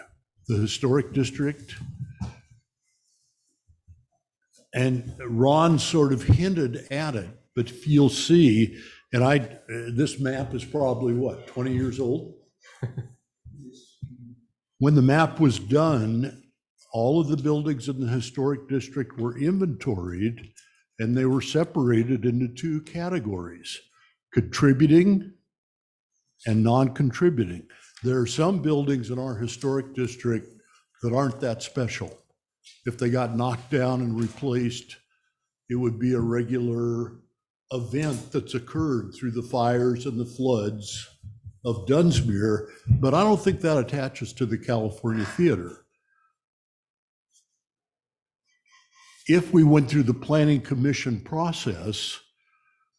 the historic district, and Ron sort of hinted at it, but you'll see, and this map is probably what, 20 years old? When the map was done, all of the buildings in the historic district were inventoried, and they were separated into two categories: contributing and non-contributing. There are some buildings in our historic district that aren't that special. If they got knocked down and replaced, it would be a regular event that's occurred through the fires and the floods of Dunsmere, but I don't think that attaches to the California Theater. If we went through the planning commission process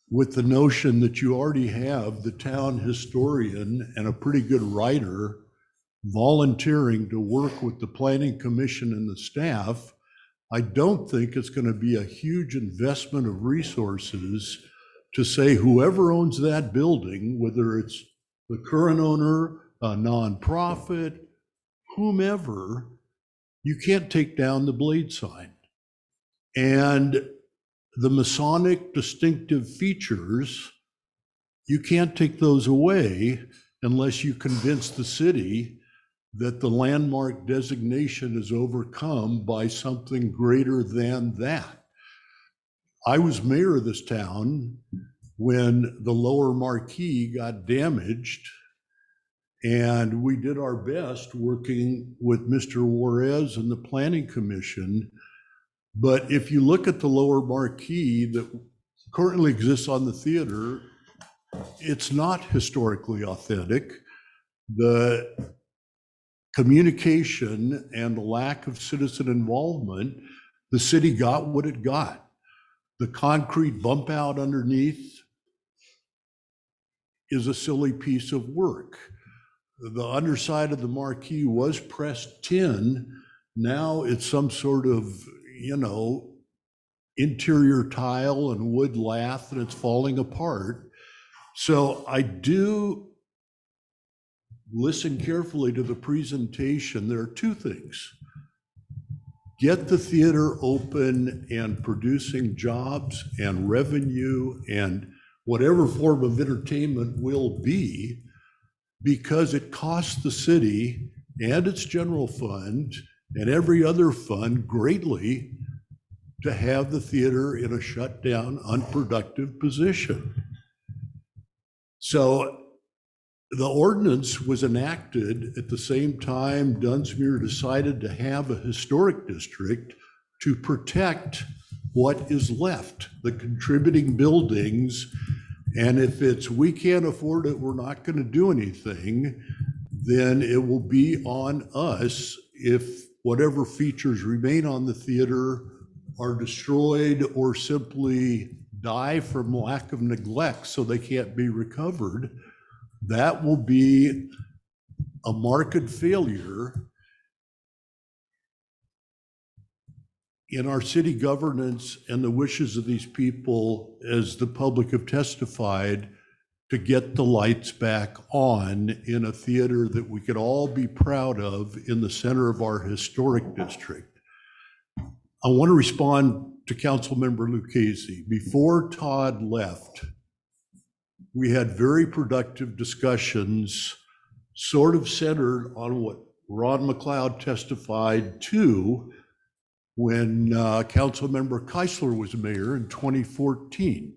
with the notion that you already have the town historian and a pretty good writer volunteering to work with the planning commission and the staff, I don't think it's going to be a huge investment of resources to say whoever owns that building, whether it's the current owner, a nonprofit, whomever, you can't take down the blade sign. And the Masonic distinctive features, you can't take those away unless you convince the city that the landmark designation is overcome by something greater than that. I was mayor of this town when the lower marquee got damaged, and we did our best working with Mr. Juarez and the Planning Commission. But if you look at the lower marquee that currently exists on the theater, it's not historically authentic. The communication and the lack of citizen involvement, the city got what it got. The concrete bump out underneath is a silly piece of work. The underside of the marquee was pressed tin. Now it's some sort of, interior tile and wood lath, and it's falling apart. So I do listen carefully to the presentation. There are two things. Get the theater open and producing jobs and revenue and whatever form of entertainment will be, because it costs the city and its general fund and every other fund greatly to have the theater in a shut down, unproductive position. So the ordinance was enacted at the same time Dunsmuir decided to have a historic district to protect what is left, the contributing buildings. And if it's, we can't afford it, we're not going to do anything, then it will be on us if whatever features remain on the theater are destroyed or simply die from lack of neglect so they can't be recovered. That will be a marked failure in our city governance and the wishes of these people, as the public have testified, to get the lights back on in a theater that we could all be proud of in the center of our historic district. I want to respond to Councilmember Lucchese. Before Todd left, we had very productive discussions sort of centered on what Ron McLeod testified to when Councilmember Keisler was mayor in 2014.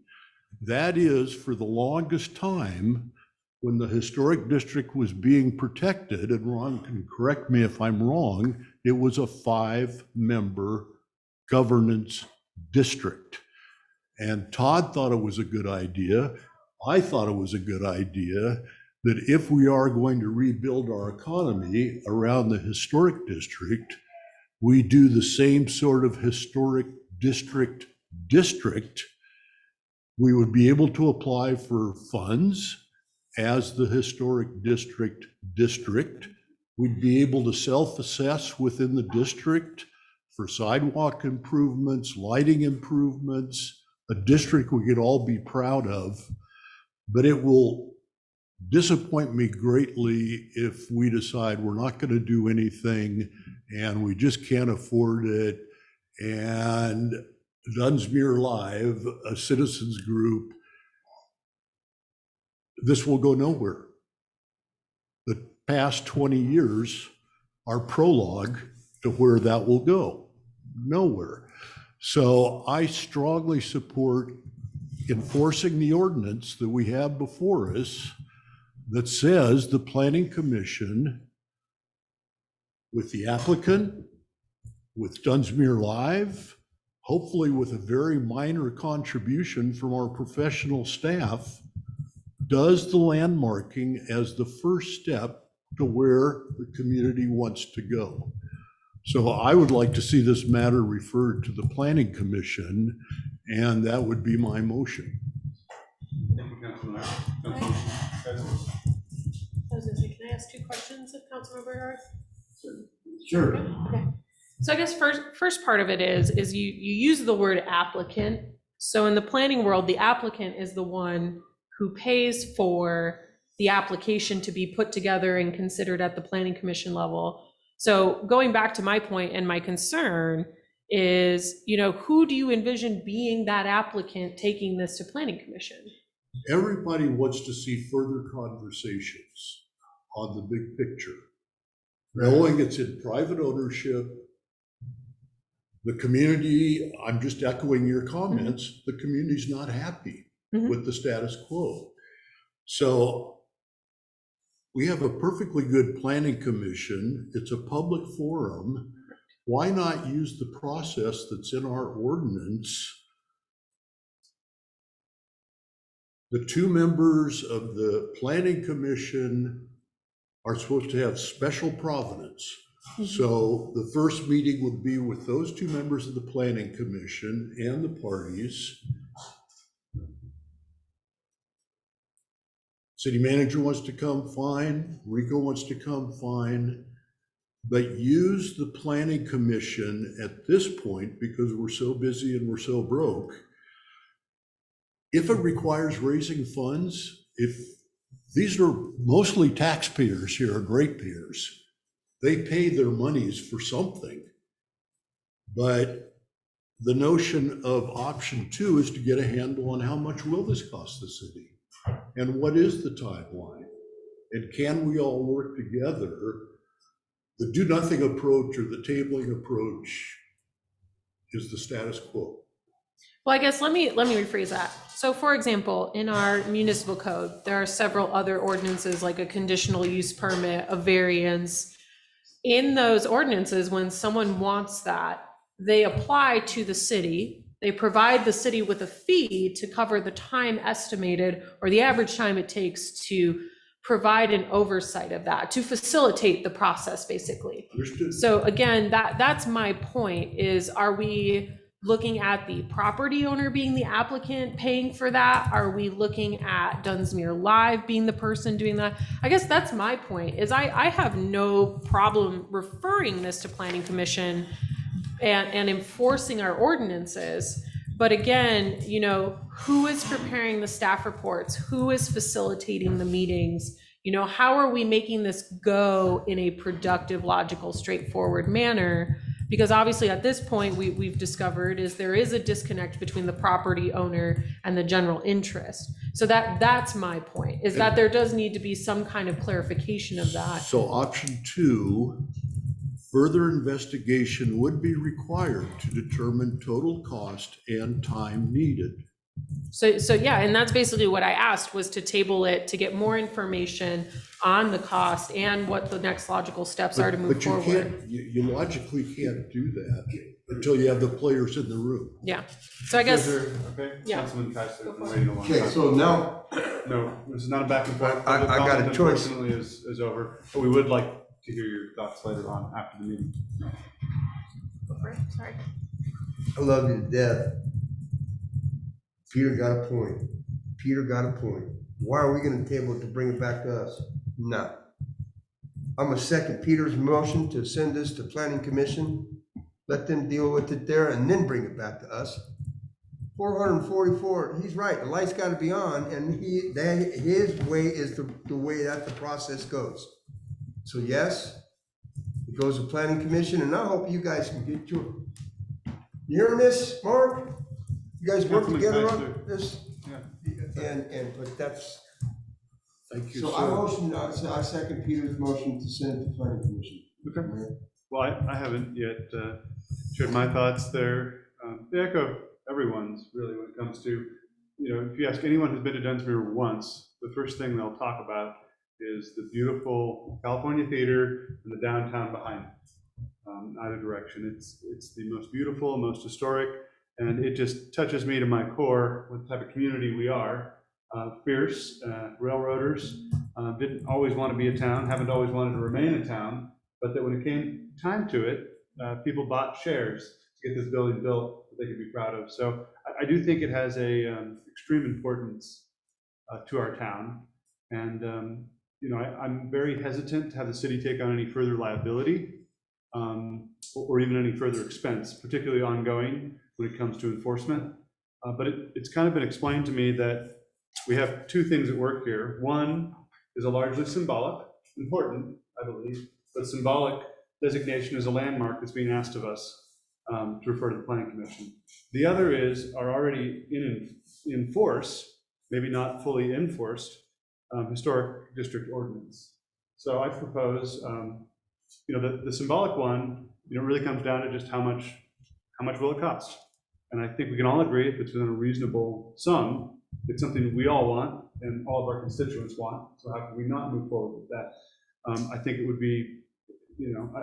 That is, for the longest time, when the historic district was being protected, and Ron can correct me if I'm wrong, it was a 5-member governance district. And Todd thought it was a good idea. I thought it was a good idea that if we are going to rebuild our economy around the historic district, we do the same sort of historic district. We would be able to apply for funds as the historic district. We'd be able to self-assess within the district for sidewalk improvements, lighting improvements, a district we could all be proud of. But it will disappoint me greatly if we decide we're not going to do anything and we just can't afford it. And Dunsmuir Live, a citizens group, this will go nowhere. The past 20 years are prologue to where that will go. Nowhere. So I strongly support enforcing the ordinance that we have before us that says the Planning Commission, with the applicant, with Dunsmuir Live, hopefully with a very minor contribution from our professional staff, does the landmarking as the first step to where the community wants to go. So I would like to see this matter referred to the Planning Commission, and that would be my motion. Thank you, Councilman. I was gonna say, can I ask 2 questions of Councilmember Garth? Sure. Okay. So I guess first part of it is you use the word applicant. So in the planning world, the applicant is the one who pays for the application to be put together and considered at the Planning Commission level. So going back to my point and my concern is, who do you envision being that applicant taking this to Planning Commission? Everybody wants to see further conversations on the big picture. Knowing it's in private ownership, the community, I'm just echoing your comments, the community's not happy with the status quo. So we have a perfectly good planning commission. It's a public forum. Why not use the process that's in our ordinance? The 2 members of the planning commission are supposed to have special provenance. So the first meeting would be with those 2 members of the planning commission and the parties. City manager wants to come, fine. Rico wants to come, fine. But use the planning commission at this point, because we're so busy and we're so broke. If it requires raising funds, if these are mostly taxpayers here, ratepayers, they pay their monies for something. But the notion of option 2 is to get a handle on how much will this cost the city? And what is the timeline? And can we all work together? The do nothing approach or the tabling approach is the status quo. Well, I guess let me rephrase that. So for example, in our municipal code, there are several other ordinances like a conditional use permit, a variance. In those ordinances, when someone wants that, they apply to the city. They provide the city with a fee to cover the time estimated or the average time it takes to provide an oversight of that, to facilitate the process, basically. Understood. So again, that's my point is, are we looking at the property owner being the applicant paying for that? Are we looking at Dunsmuir Live being the person doing that? I guess that's my point is I have no problem referring this to Planning Commission and enforcing our ordinances. But again, who is preparing the staff reports? Who is facilitating the meetings? How are we making this go in a productive, logical, straightforward manner? Because obviously at this point, we've discovered is there is a disconnect between the property owner and the general interest. So that's my point, is that there does need to be some kind of clarification of that. So option 2, further investigation would be required to determine total cost and time needed. So yeah, and that's basically what I asked, was to table it to get more information on the cost and what the next logical steps are to move forward. But you logically can't do that until you have the players in the room. Yeah, so I guess. Okay, Yeah. Councilman Kaiser, I'm waiting a long Okay, time. so now, No, this is not a back and forth. I Public got a comment, choice. Unfortunately, is over, but we would like to hear your thoughts later on after the meeting. Sorry. I love you to death. Peter got a point. Peter got a point. Why are we gonna table it to bring it back to us? No. I'm gonna second Peter's motion to send this to planning commission. Let them deal with it there and then bring it back to us. 444, he's right, the light's gotta be on, and his way is the way that the process goes. So yes, it goes to planning commission, and I hope you guys can get your, you hearing this, Mark? You guys work together on this? But that's. Thank you, So I second Peter's motion to send it to planning commission. Okay. Well, I haven't yet shared my thoughts there. They echo everyone's really when it comes to, if you ask anyone who's been to Dunsmere once, the first thing they'll talk about is the beautiful California Theater and the downtown behind it, either direction. It's the most beautiful, most historic, and it just touches me to my core what type of community we are. Fierce railroaders, didn't always want to be a town, haven't always wanted to remain a town, but that when it came time to it, people bought shares to get this building built that they could be proud of. So I do think it has a extreme importance to our town. And I'm very hesitant to have the city take on any further liability or even any further expense, particularly ongoing when it comes to enforcement. But it's kind of been explained to me that we have two things at work here. One is a largely symbolic, important, I believe, but symbolic designation as a landmark that's being asked of us to refer to the Planning Commission. The other is our already in force, maybe not fully enforced, historic district ordinance. So I propose, the symbolic one, really comes down to just how much will it cost? And I think we can all agree if it's within a reasonable sum, it's something we all want and all of our constituents want. So how can we not move forward with that? I think it would be,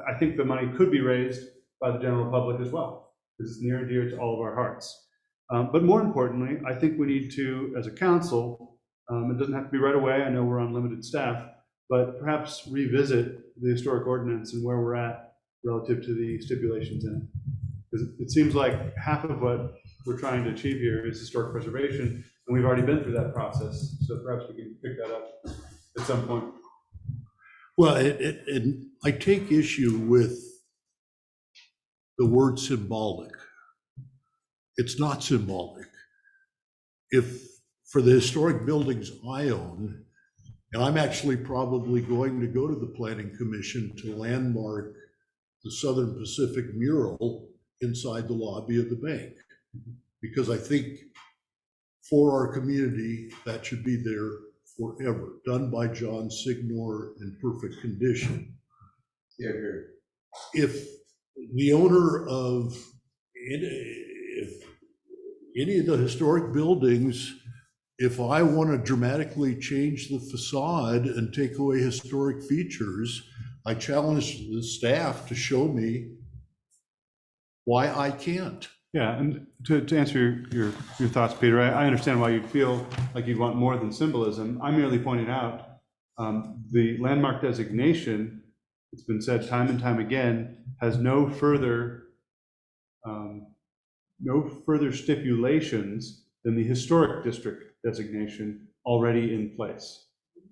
I think the money could be raised by the general public as well, because it's near and dear to all of our hearts. But more importantly, I think we need to, as a council, it doesn't have to be right away, I know we're on limited staff, but perhaps revisit the historic ordinance and where we're at relative to the stipulations in it. Because it seems like half of what we're trying to achieve here is historic preservation, and we've already been through that process, so perhaps we can pick that up at some point. Well, and I take issue with the word symbolic. It's not symbolic. If for the historic buildings I own, and I'm actually probably going to go to the Planning Commission to landmark the Southern Pacific mural inside the lobby of the bank, because I think for our community, that should be there forever, done by John Signor in perfect condition. If the owner of any of the historic buildings, if I want to dramatically change the facade and take away historic features, I challenge the staff to show me why I can't. Yeah, and to answer your thoughts, Peter, I understand why you'd feel like you'd want more than symbolism. I merely pointed out the landmark designation, it's been said time and time again, has no further stipulations than the historic district designation already in place.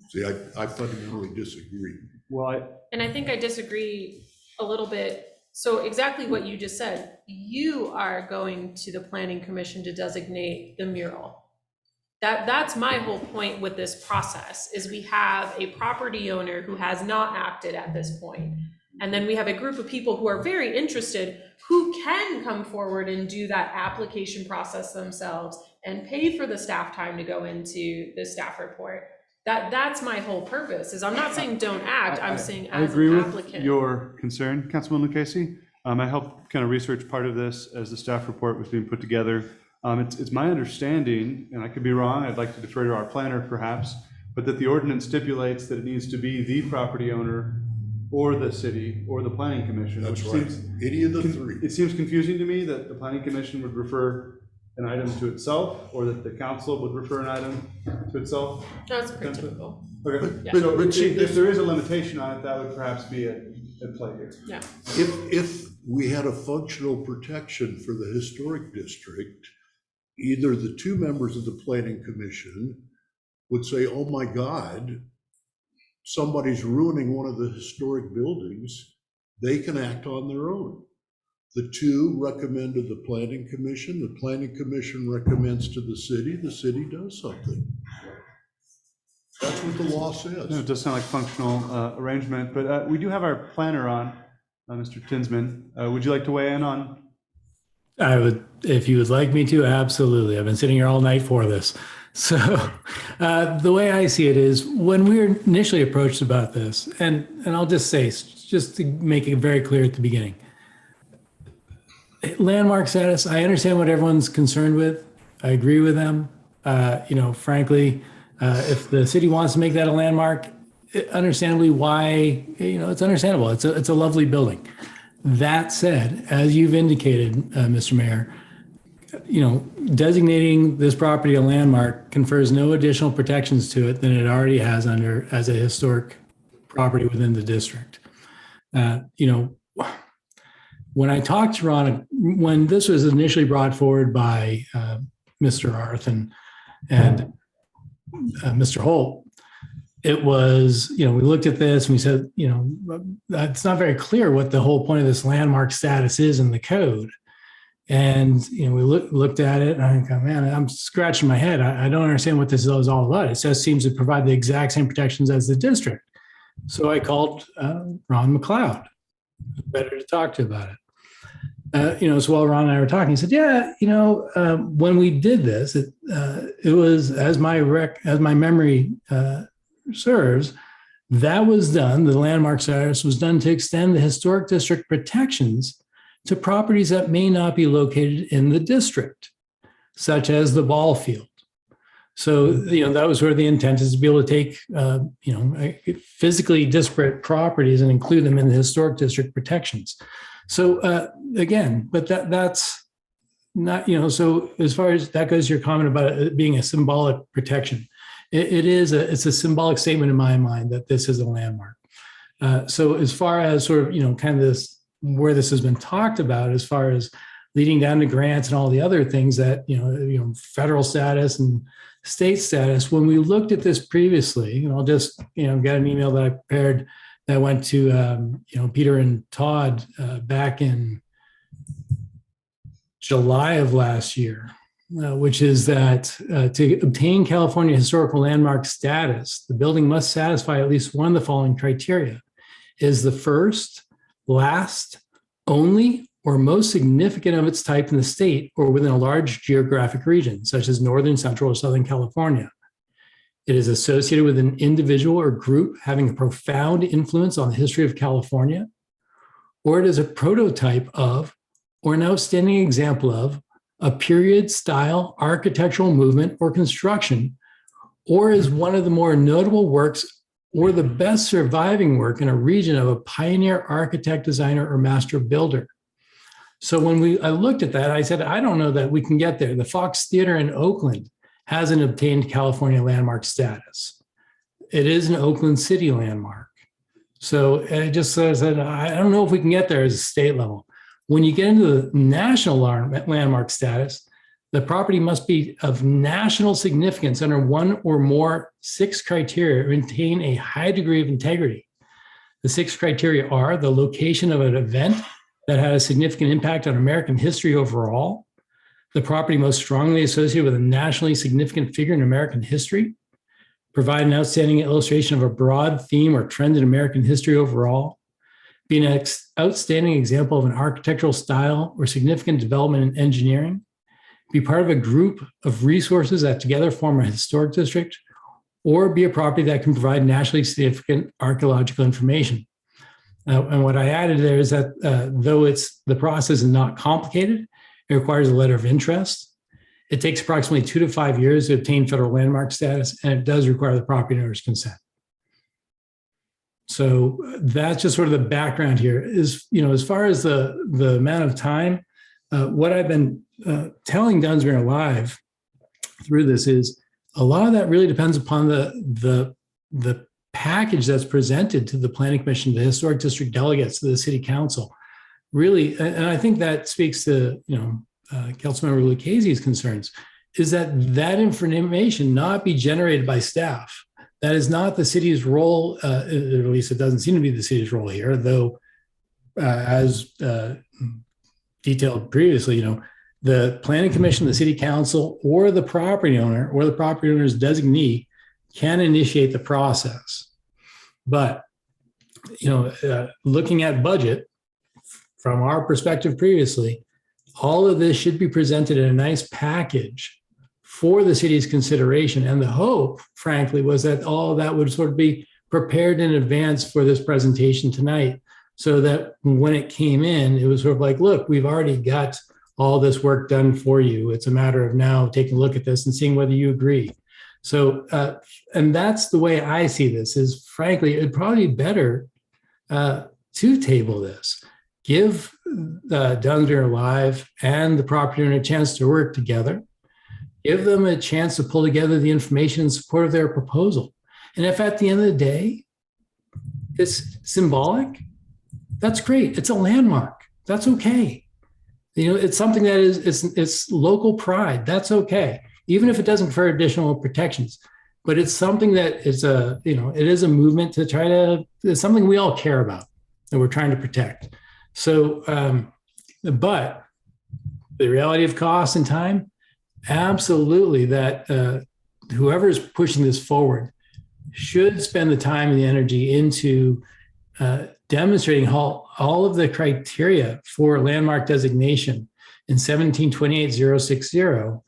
See, I fundamentally disagree. Well, And I think I disagree a little bit. So exactly what you just said, you are going to the Planning Commission to designate the mural. That's my whole point with this process, is we have a property owner who has not acted at this point. And then we have a group of people who are very interested, who can come forward and do that application process themselves and pay for the staff time to go into the staff report. That's my whole purpose, is I'm not saying don't act, I'm saying as an applicant. I agree with your concern, Councilman Lucchese. I helped kind of research part of this as the staff report was being put together. It's my understanding, and I could be wrong, I'd like to defer to our planner perhaps, but that the ordinance stipulates that it needs to be the property owner or the city or the Planning Commission. That's right, any of the three. It seems confusing to me that the Planning Commission would refer an item to itself, or that the council would refer an item to itself. That's pretty typical. Okay, Yeah. so if there is a limitation on it, that would perhaps be at play here. Yeah. If we had a functional protection for the historic district, either the two members of the Planning Commission would say, oh my God, somebody's ruining one of the historic buildings, they can act on their own. The two recommend to the planning commission recommends to the city does something. That's what the law says. No, it does sound like functional arrangement, but we do have our planner on, Mr. Tinsman. Would you like to weigh in on? I would, if you would like me to, absolutely. I've been sitting here all night for this. So the way I see it is when we were initially approached about this, and I'll just say, just to make it very clear at the beginning, landmark status, I understand what everyone's concerned with. I agree with them. Frankly, if the city wants to make that a landmark, understandably why, it's understandable. It's a lovely building. That said, as you've indicated, Mr. Mayor, designating this property a landmark confers no additional protections to it than it already has as a historic property within the district. When I talked to Ron, when this was initially brought forward by Mr. Arth and Mr. Holt, it was, we looked at this and we said, it's not very clear what the whole point of this landmark status is in the code. And, we looked at it and I go, man, I'm scratching my head. I don't understand what this is all about. It just seems to provide the exact same protections as the district. So I called Ron McLeod, better to talk to about it. So while Ron and I were talking, he said, yeah, when we did this, it was, as my memory serves, that was done, the landmark status was done to extend the historic district protections to properties that may not be located in the district, such as the ball field. So, that was where the intent is to be able to take, physically disparate properties and include them in the historic district protections. So again, but that's not, so as far as that goes, your comment about it being a symbolic protection, it's a symbolic statement in my mind that this is a landmark. So as far as sort of, kind of this, where this has been talked about, as far as leading down to grants and all the other things that, federal status and state status, when we looked at this previously, I'll just, got an email that I prepared that went to, Peter and Todd back in July of last year, which is that to obtain California historical landmark status, the building must satisfy at least one of the following criteria: is the first, last, only, or most significant of its type in the state or within a large geographic region, such as Northern, Central, or Southern California. It is associated with an individual or group having a profound influence on the history of California, or it is a prototype of, or an outstanding example of, a period, style, architectural movement, or construction, or is one of the more notable works or the best surviving work in a region of a pioneer architect, designer, or master builder. So when I looked at that, I said, I don't know that we can get there. The Fox Theater in Oakland hasn't obtained California landmark status. It is an Oakland City landmark. So it just says that I don't know if we can get there as a state level. When you get into the national landmark status, the property must be of national significance under one or more 6 criteria, maintain a high degree of integrity. The 6 criteria are the location of an event that had a significant impact on American history overall, the property most strongly associated with a nationally significant figure in American history, provide an outstanding illustration of a broad theme or trend in American history overall, be an outstanding example of an architectural style or significant development in engineering, be part of a group of resources that together form a historic district, or be a property that can provide nationally significant archaeological information. And what I added there is that though the process is not complicated, it requires a letter of interest. It takes approximately 2 to 5 years to obtain federal landmark status, and it does require the property owner's consent. So that's just sort of the background here. Is, as far as the amount of time, what I've been telling Dunsmere Live through this is a lot of that really depends upon the package that's presented to the Planning Commission, the historic district delegates, to the City Council. Really, and I think that speaks to Councilmember Lucchese's concerns. is that that information not be generated by staff. That is not the city's role, at least it doesn't seem to be the city's role here, though, as detailed previously, the planning commission, the city council, or the property owner, or the property owner's designee can initiate the process. But, looking at budget, from our perspective previously, all of this should be presented in a nice package for the city's consideration. And the hope, frankly, was that all of that would sort of be prepared in advance for this presentation tonight, so that when it came in, it was sort of like, look, we've already got all this work done for you. It's a matter of now taking a look at this and seeing whether you agree. So, and that's the way I see this, is frankly, it'd probably be better to table this. Give Dunsmere Live and the property owner a chance to work together. Give them a chance to pull together the information in support of their proposal. And if at the end of the day, it's symbolic, that's great. It's a landmark. That's okay. It's something that it's local pride. That's okay. Even if it doesn't confer additional protections, but it's something that is it is a movement to try to, it's something we all care about that we're trying to protect. So, but the reality of cost and time, absolutely, that whoever's pushing this forward should spend the time and the energy into demonstrating how all of the criteria for landmark designation in 1728-060,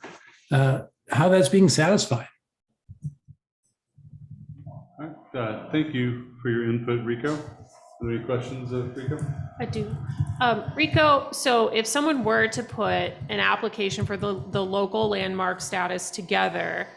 how that's being satisfied. All right, thank you for your input, Rico. Any questions of Rico? I do. Rico, so if someone were to put an application for the local landmark status together,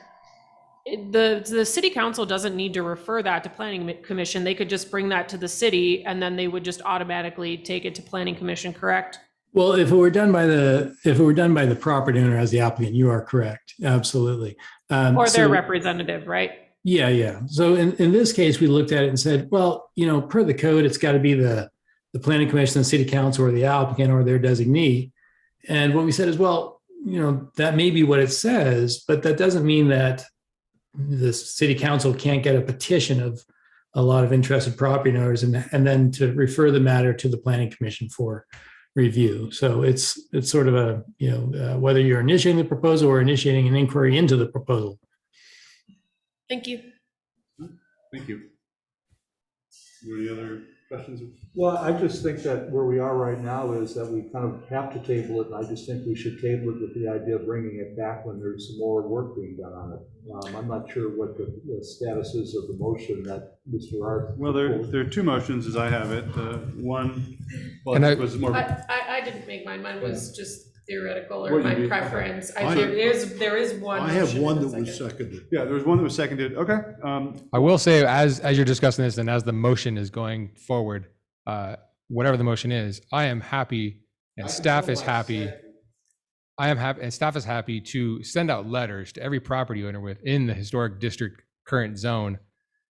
the city council doesn't need to refer that to planning commission. They could just bring that to the city and then they would just automatically take it to planning commission, correct? Well, if it were done by the property owner as the applicant, you are correct. Absolutely. Or their representative, right? Yeah. So in this case, we looked at it and said, well, per the code, it's got to be the planning commission, the city council, or the applicant or their designee. And what we said is, well, that may be what it says, but that doesn't mean that the city council can't get a petition of a lot of interested property owners and then to refer the matter to the planning commission for review. So it's sort of a, whether you're initiating the proposal or initiating an inquiry into the proposal. Thank you. Thank you. Any other questions? Well, I just think that where we are right now is that we kind of have to table it, and I just think we should table it with the idea of bringing it back when there's some more work being done on it. I'm not sure what the status is of the motion that Mr. Art. Well, there are two motions as I have it. One was more. I didn't make mine. Mine was just theoretical or What my do you- preference. okay. There is one. I have motion one in that a was second. seconded. Yeah, there was one that was seconded. Okay. I will say, as you're discussing this and as the motion is going forward, whatever the motion is, I am happy and staff is happy. I am happy and staff is happy to send out letters to every property owner within the historic district current zone,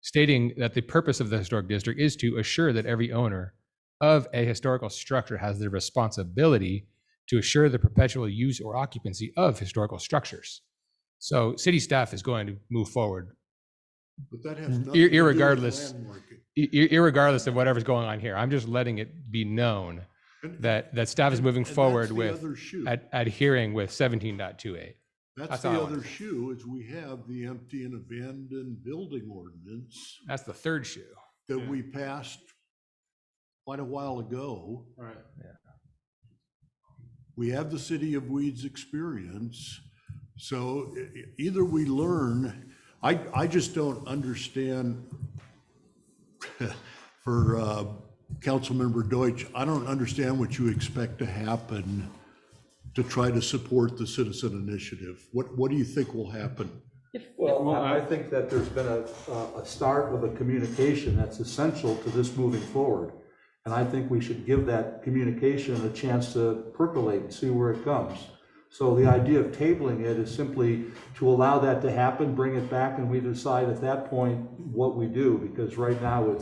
stating that the purpose of the historic district is to assure that every owner of a historical structure has the responsibility to assure the perpetual use or occupancy of historical structures. So city staff is going to move forward But that has nothing to do with irregardless, landmarking. irregardless of whatever's going on here. I'm just letting it be known that staff is moving forward with adhering with 17.28. That's the other shoe, is we have the empty and abandoned building ordinance. That's the third shoe. That we passed quite a while ago. Right. Yeah. We have the City of Weeds experience. So either we learn, I just don't understand for Councilmember Deutsch, I don't understand what you expect to happen to try to support the citizen initiative. What do you think will happen? Well, I think that there's been a start of a communication that's essential to this moving forward. And I think we should give that communication a chance to percolate and see where it comes. So the idea of tabling it is simply to allow that to happen, bring it back, and we decide at that point what we do. Because right now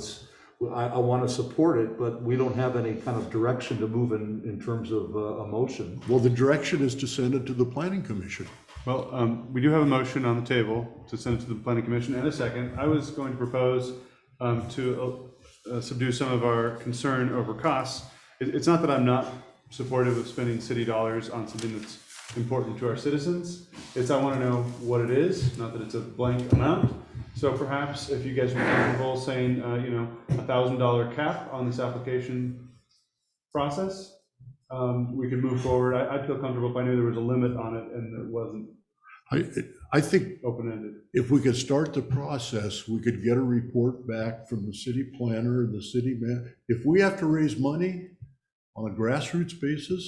I want to support it, but we don't have any kind of direction to move in terms of a motion. Well, the direction is to send it to the Planning Commission. Well, we do have a motion on the table to send it to the planning commission and a second. I was going to propose to subdue some of our concern over costs. It's not that I'm not supportive of spending city dollars on something that's important to our citizens. It's I want to know what it is, not that it's a blank amount. So perhaps if you guys are comfortable saying, $1,000 cap on this application process, we could move forward. I'd feel comfortable if I knew there was a limit on it and it wasn't I think open-ended. if we could start the process, we could get a report back from the city planner and the city man. If we have to raise money on a grassroots basis,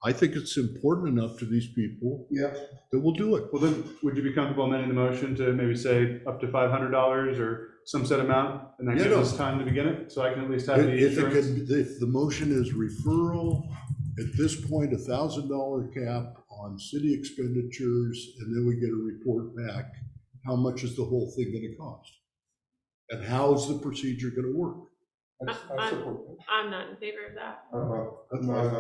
I think it's important enough to these people that we'll do it. Well, then, would you be comfortable amending the motion to maybe say up to $500 or some set amount, and that gives us time to begin it, so I can at least have the insurance? If the motion is referral, at this point, $1,000 cap on city expenditures, and then we get a report back, how much is the whole thing gonna cost? And how's the procedure gonna work? I'm not in favor of that.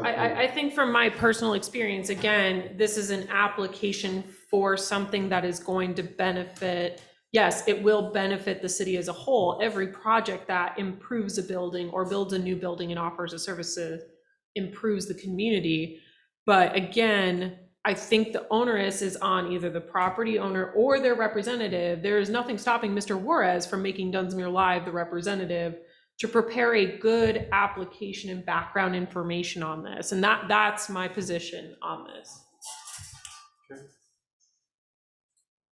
I think from my personal experience, again, this is an application for something that is going to benefit, yes, it will benefit the city as a whole. Every project that improves a building or builds a new building and offers a service improves the community. But again, I think the onus is on either the property owner or their representative. There is nothing stopping Mr. Juarez from making Dunsmuir Live the representative to prepare a good application and background information on this. And that's my position on this. Okay.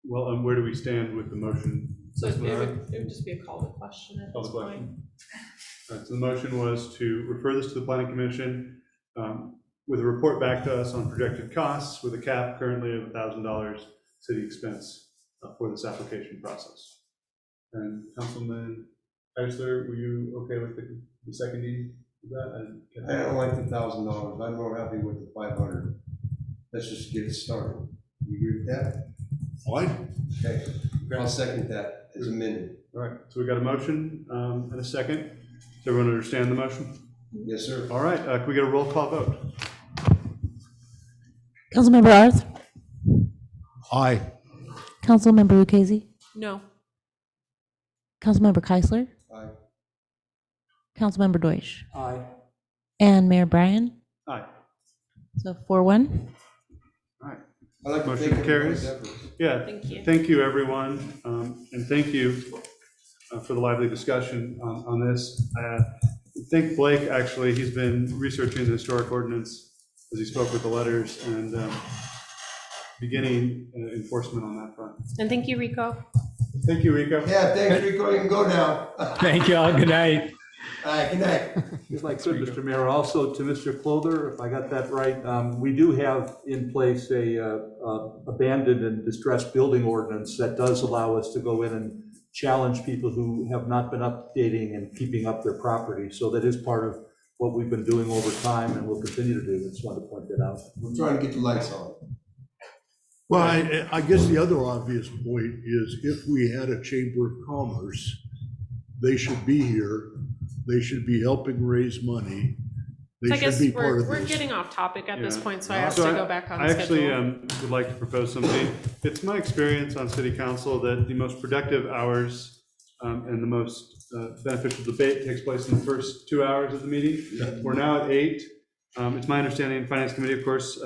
Well, where do we stand with the motion? So it would just be a call to question at this point. All right, so the motion was to refer this to the planning commission with a report back to us on projected costs with a cap currently of $1,000 city expense for this application process. And Councilman Eisler, were you okay with the seconding of that? I don't like the $1,000. I'm more happy with the 500. Let's just get it started. You agree with that? Fine. Okay. I'll second that as amended. All right, so we got a motion and a second. Does everyone understand the motion? Yes, sir. All right, can we get a roll call vote? Councilmember Arth? Aye. Councilmember Lucchese? No. Councilmember Keisler? Aye. Councilmember Deutsch? Aye. And Mayor Bryan? Aye. So 4-1. All right. I'd like to Motion thank carries. everybody. Yeah. Thank you. Thank you, everyone, and thank you for the lively discussion on this. I think Blake, actually, he's been researching the historic ordinance as he spoke with the letters and beginning enforcement on that front. And thank you, Rico. Thank you, Rico. Yeah, thanks, Rico. You can go now. Thank you all. Good night. All right, good night. If I could, Mr. Mayor, also to Mr. Clother, if I got that right, we do have in place a abandoned and distressed building ordinance that does allow us to go in and challenge people who have not been updating and keeping up their property. So that is part of what we've been doing over time and will continue to do. I just wanted to point that out. We're trying to get the lights on. Well, I guess the other obvious point is if we had a Chamber of Commerce, they should be here. They should be helping raise money. So I They guess should be part of we're this. getting off topic at this Yeah. point, so I have So to go back on I actually schedule. would like to propose something. It's my experience on city council that the most productive hours and the most beneficial debate takes place in the first 2 hours of the meeting. We're now at 8. It's my understanding, Finance Committee, of course.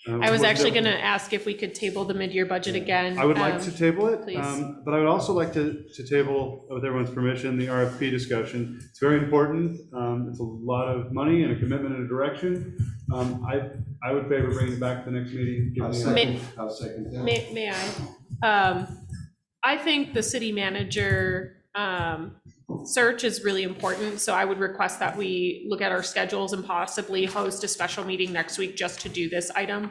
I was actually going to ask if we could table the mid-year budget again. I would like to table it, please. but I would also like to table, with everyone's permission, the RFP discussion. It's very important. It's a lot of money and a commitment and a direction. I would favor bringing it back to the next meeting. I'll second that. May I? I think the city manager search is really important, so I would request that we look at our schedules and possibly host a special meeting next week just to do this item.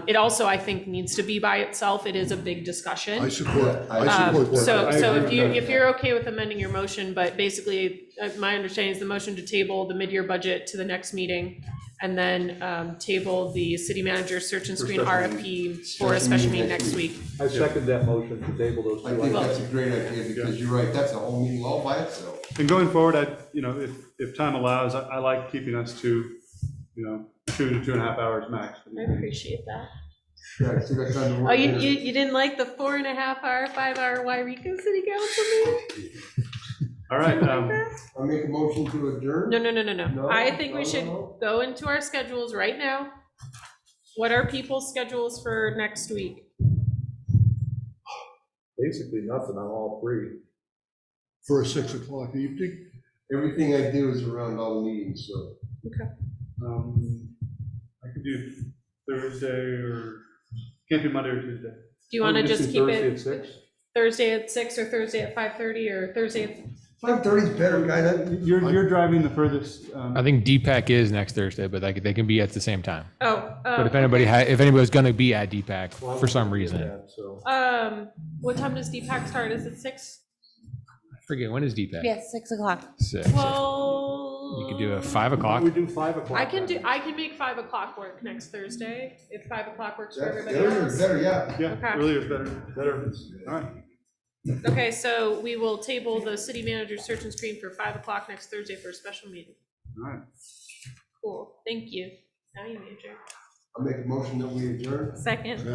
It also, I think, needs to be by itself. It is a big discussion. I support that. So if you're okay with amending your motion, but basically, my understanding is the motion to table the mid-year budget to the next meeting, and then table the city manager search and screen RFP for a special meeting next week. I second that motion to table those two I think items. that's a great idea because you're right, that's a whole meeting all by itself. And going forward, if time allows, I like keeping us to, 2 to 2.5 hours max. I appreciate that. Yeah, so I got time to Oh, work you, in. you didn't like the 4.5 hour, 5 hour Wairika City Council meeting? All right, I'll make a motion to adjourn. No. No? I think we No, should no. go into our schedules right now. What are people's schedules for next week? Basically nothing, I'm all free. For a 6 o'clock evening? Everything I do is around all the meetings, so. Okay. I could do Thursday or, can't do Monday or Tuesday. Do you want to just keep Thursday it at 6? Thursday at 6 or Thursday at 5:30 or Thursday at 5:30 is better, guy. You're driving the furthest. I think DPAC is next Thursday, but they can be at the same time. Oh. But if anybody if anybody's going to be at DPAC for some reason, What time does DPAC start? Is it 6? I forget, when is DPAC? Yes, 6 o'clock. 6. Well, You could do a 5 o'clock. We do 5 o'clock. I can make 5 o'clock work next Thursday, if 5 o'clock works for everybody Earlier else. is better, yeah. Yeah, Okay. earlier is better. All right. Okay, so we will table the city manager search and screen for 5 o'clock next Thursday for a special meeting. All right. Cool, thank you. Now you may adjourn. I'll make a motion that we adjourn. Second.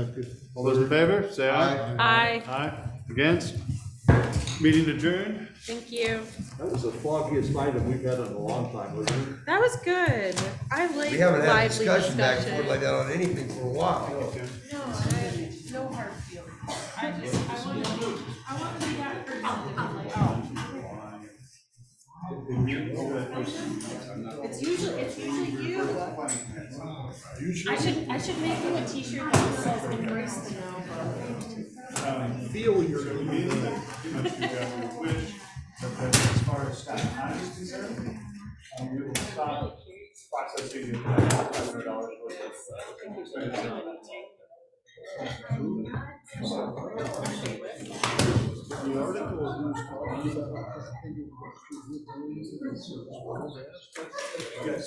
All those in favor, say aye. Aye. Aye. Against? Meeting adjourned. Thank you. That was the foggiest item we've had in a long time, wasn't it? That was good. I like We haven't had a lively discussion back and discussion. forth like that on anything for a while. No, I have no hard feelings. I want to be that person that's like, oh. It's usually you. I should make you a t-shirt that says embrace the no. Feel your As far as staff time is concerned, we will stop processing the $500 worth of expenditure on that. The article is talking about. Yes.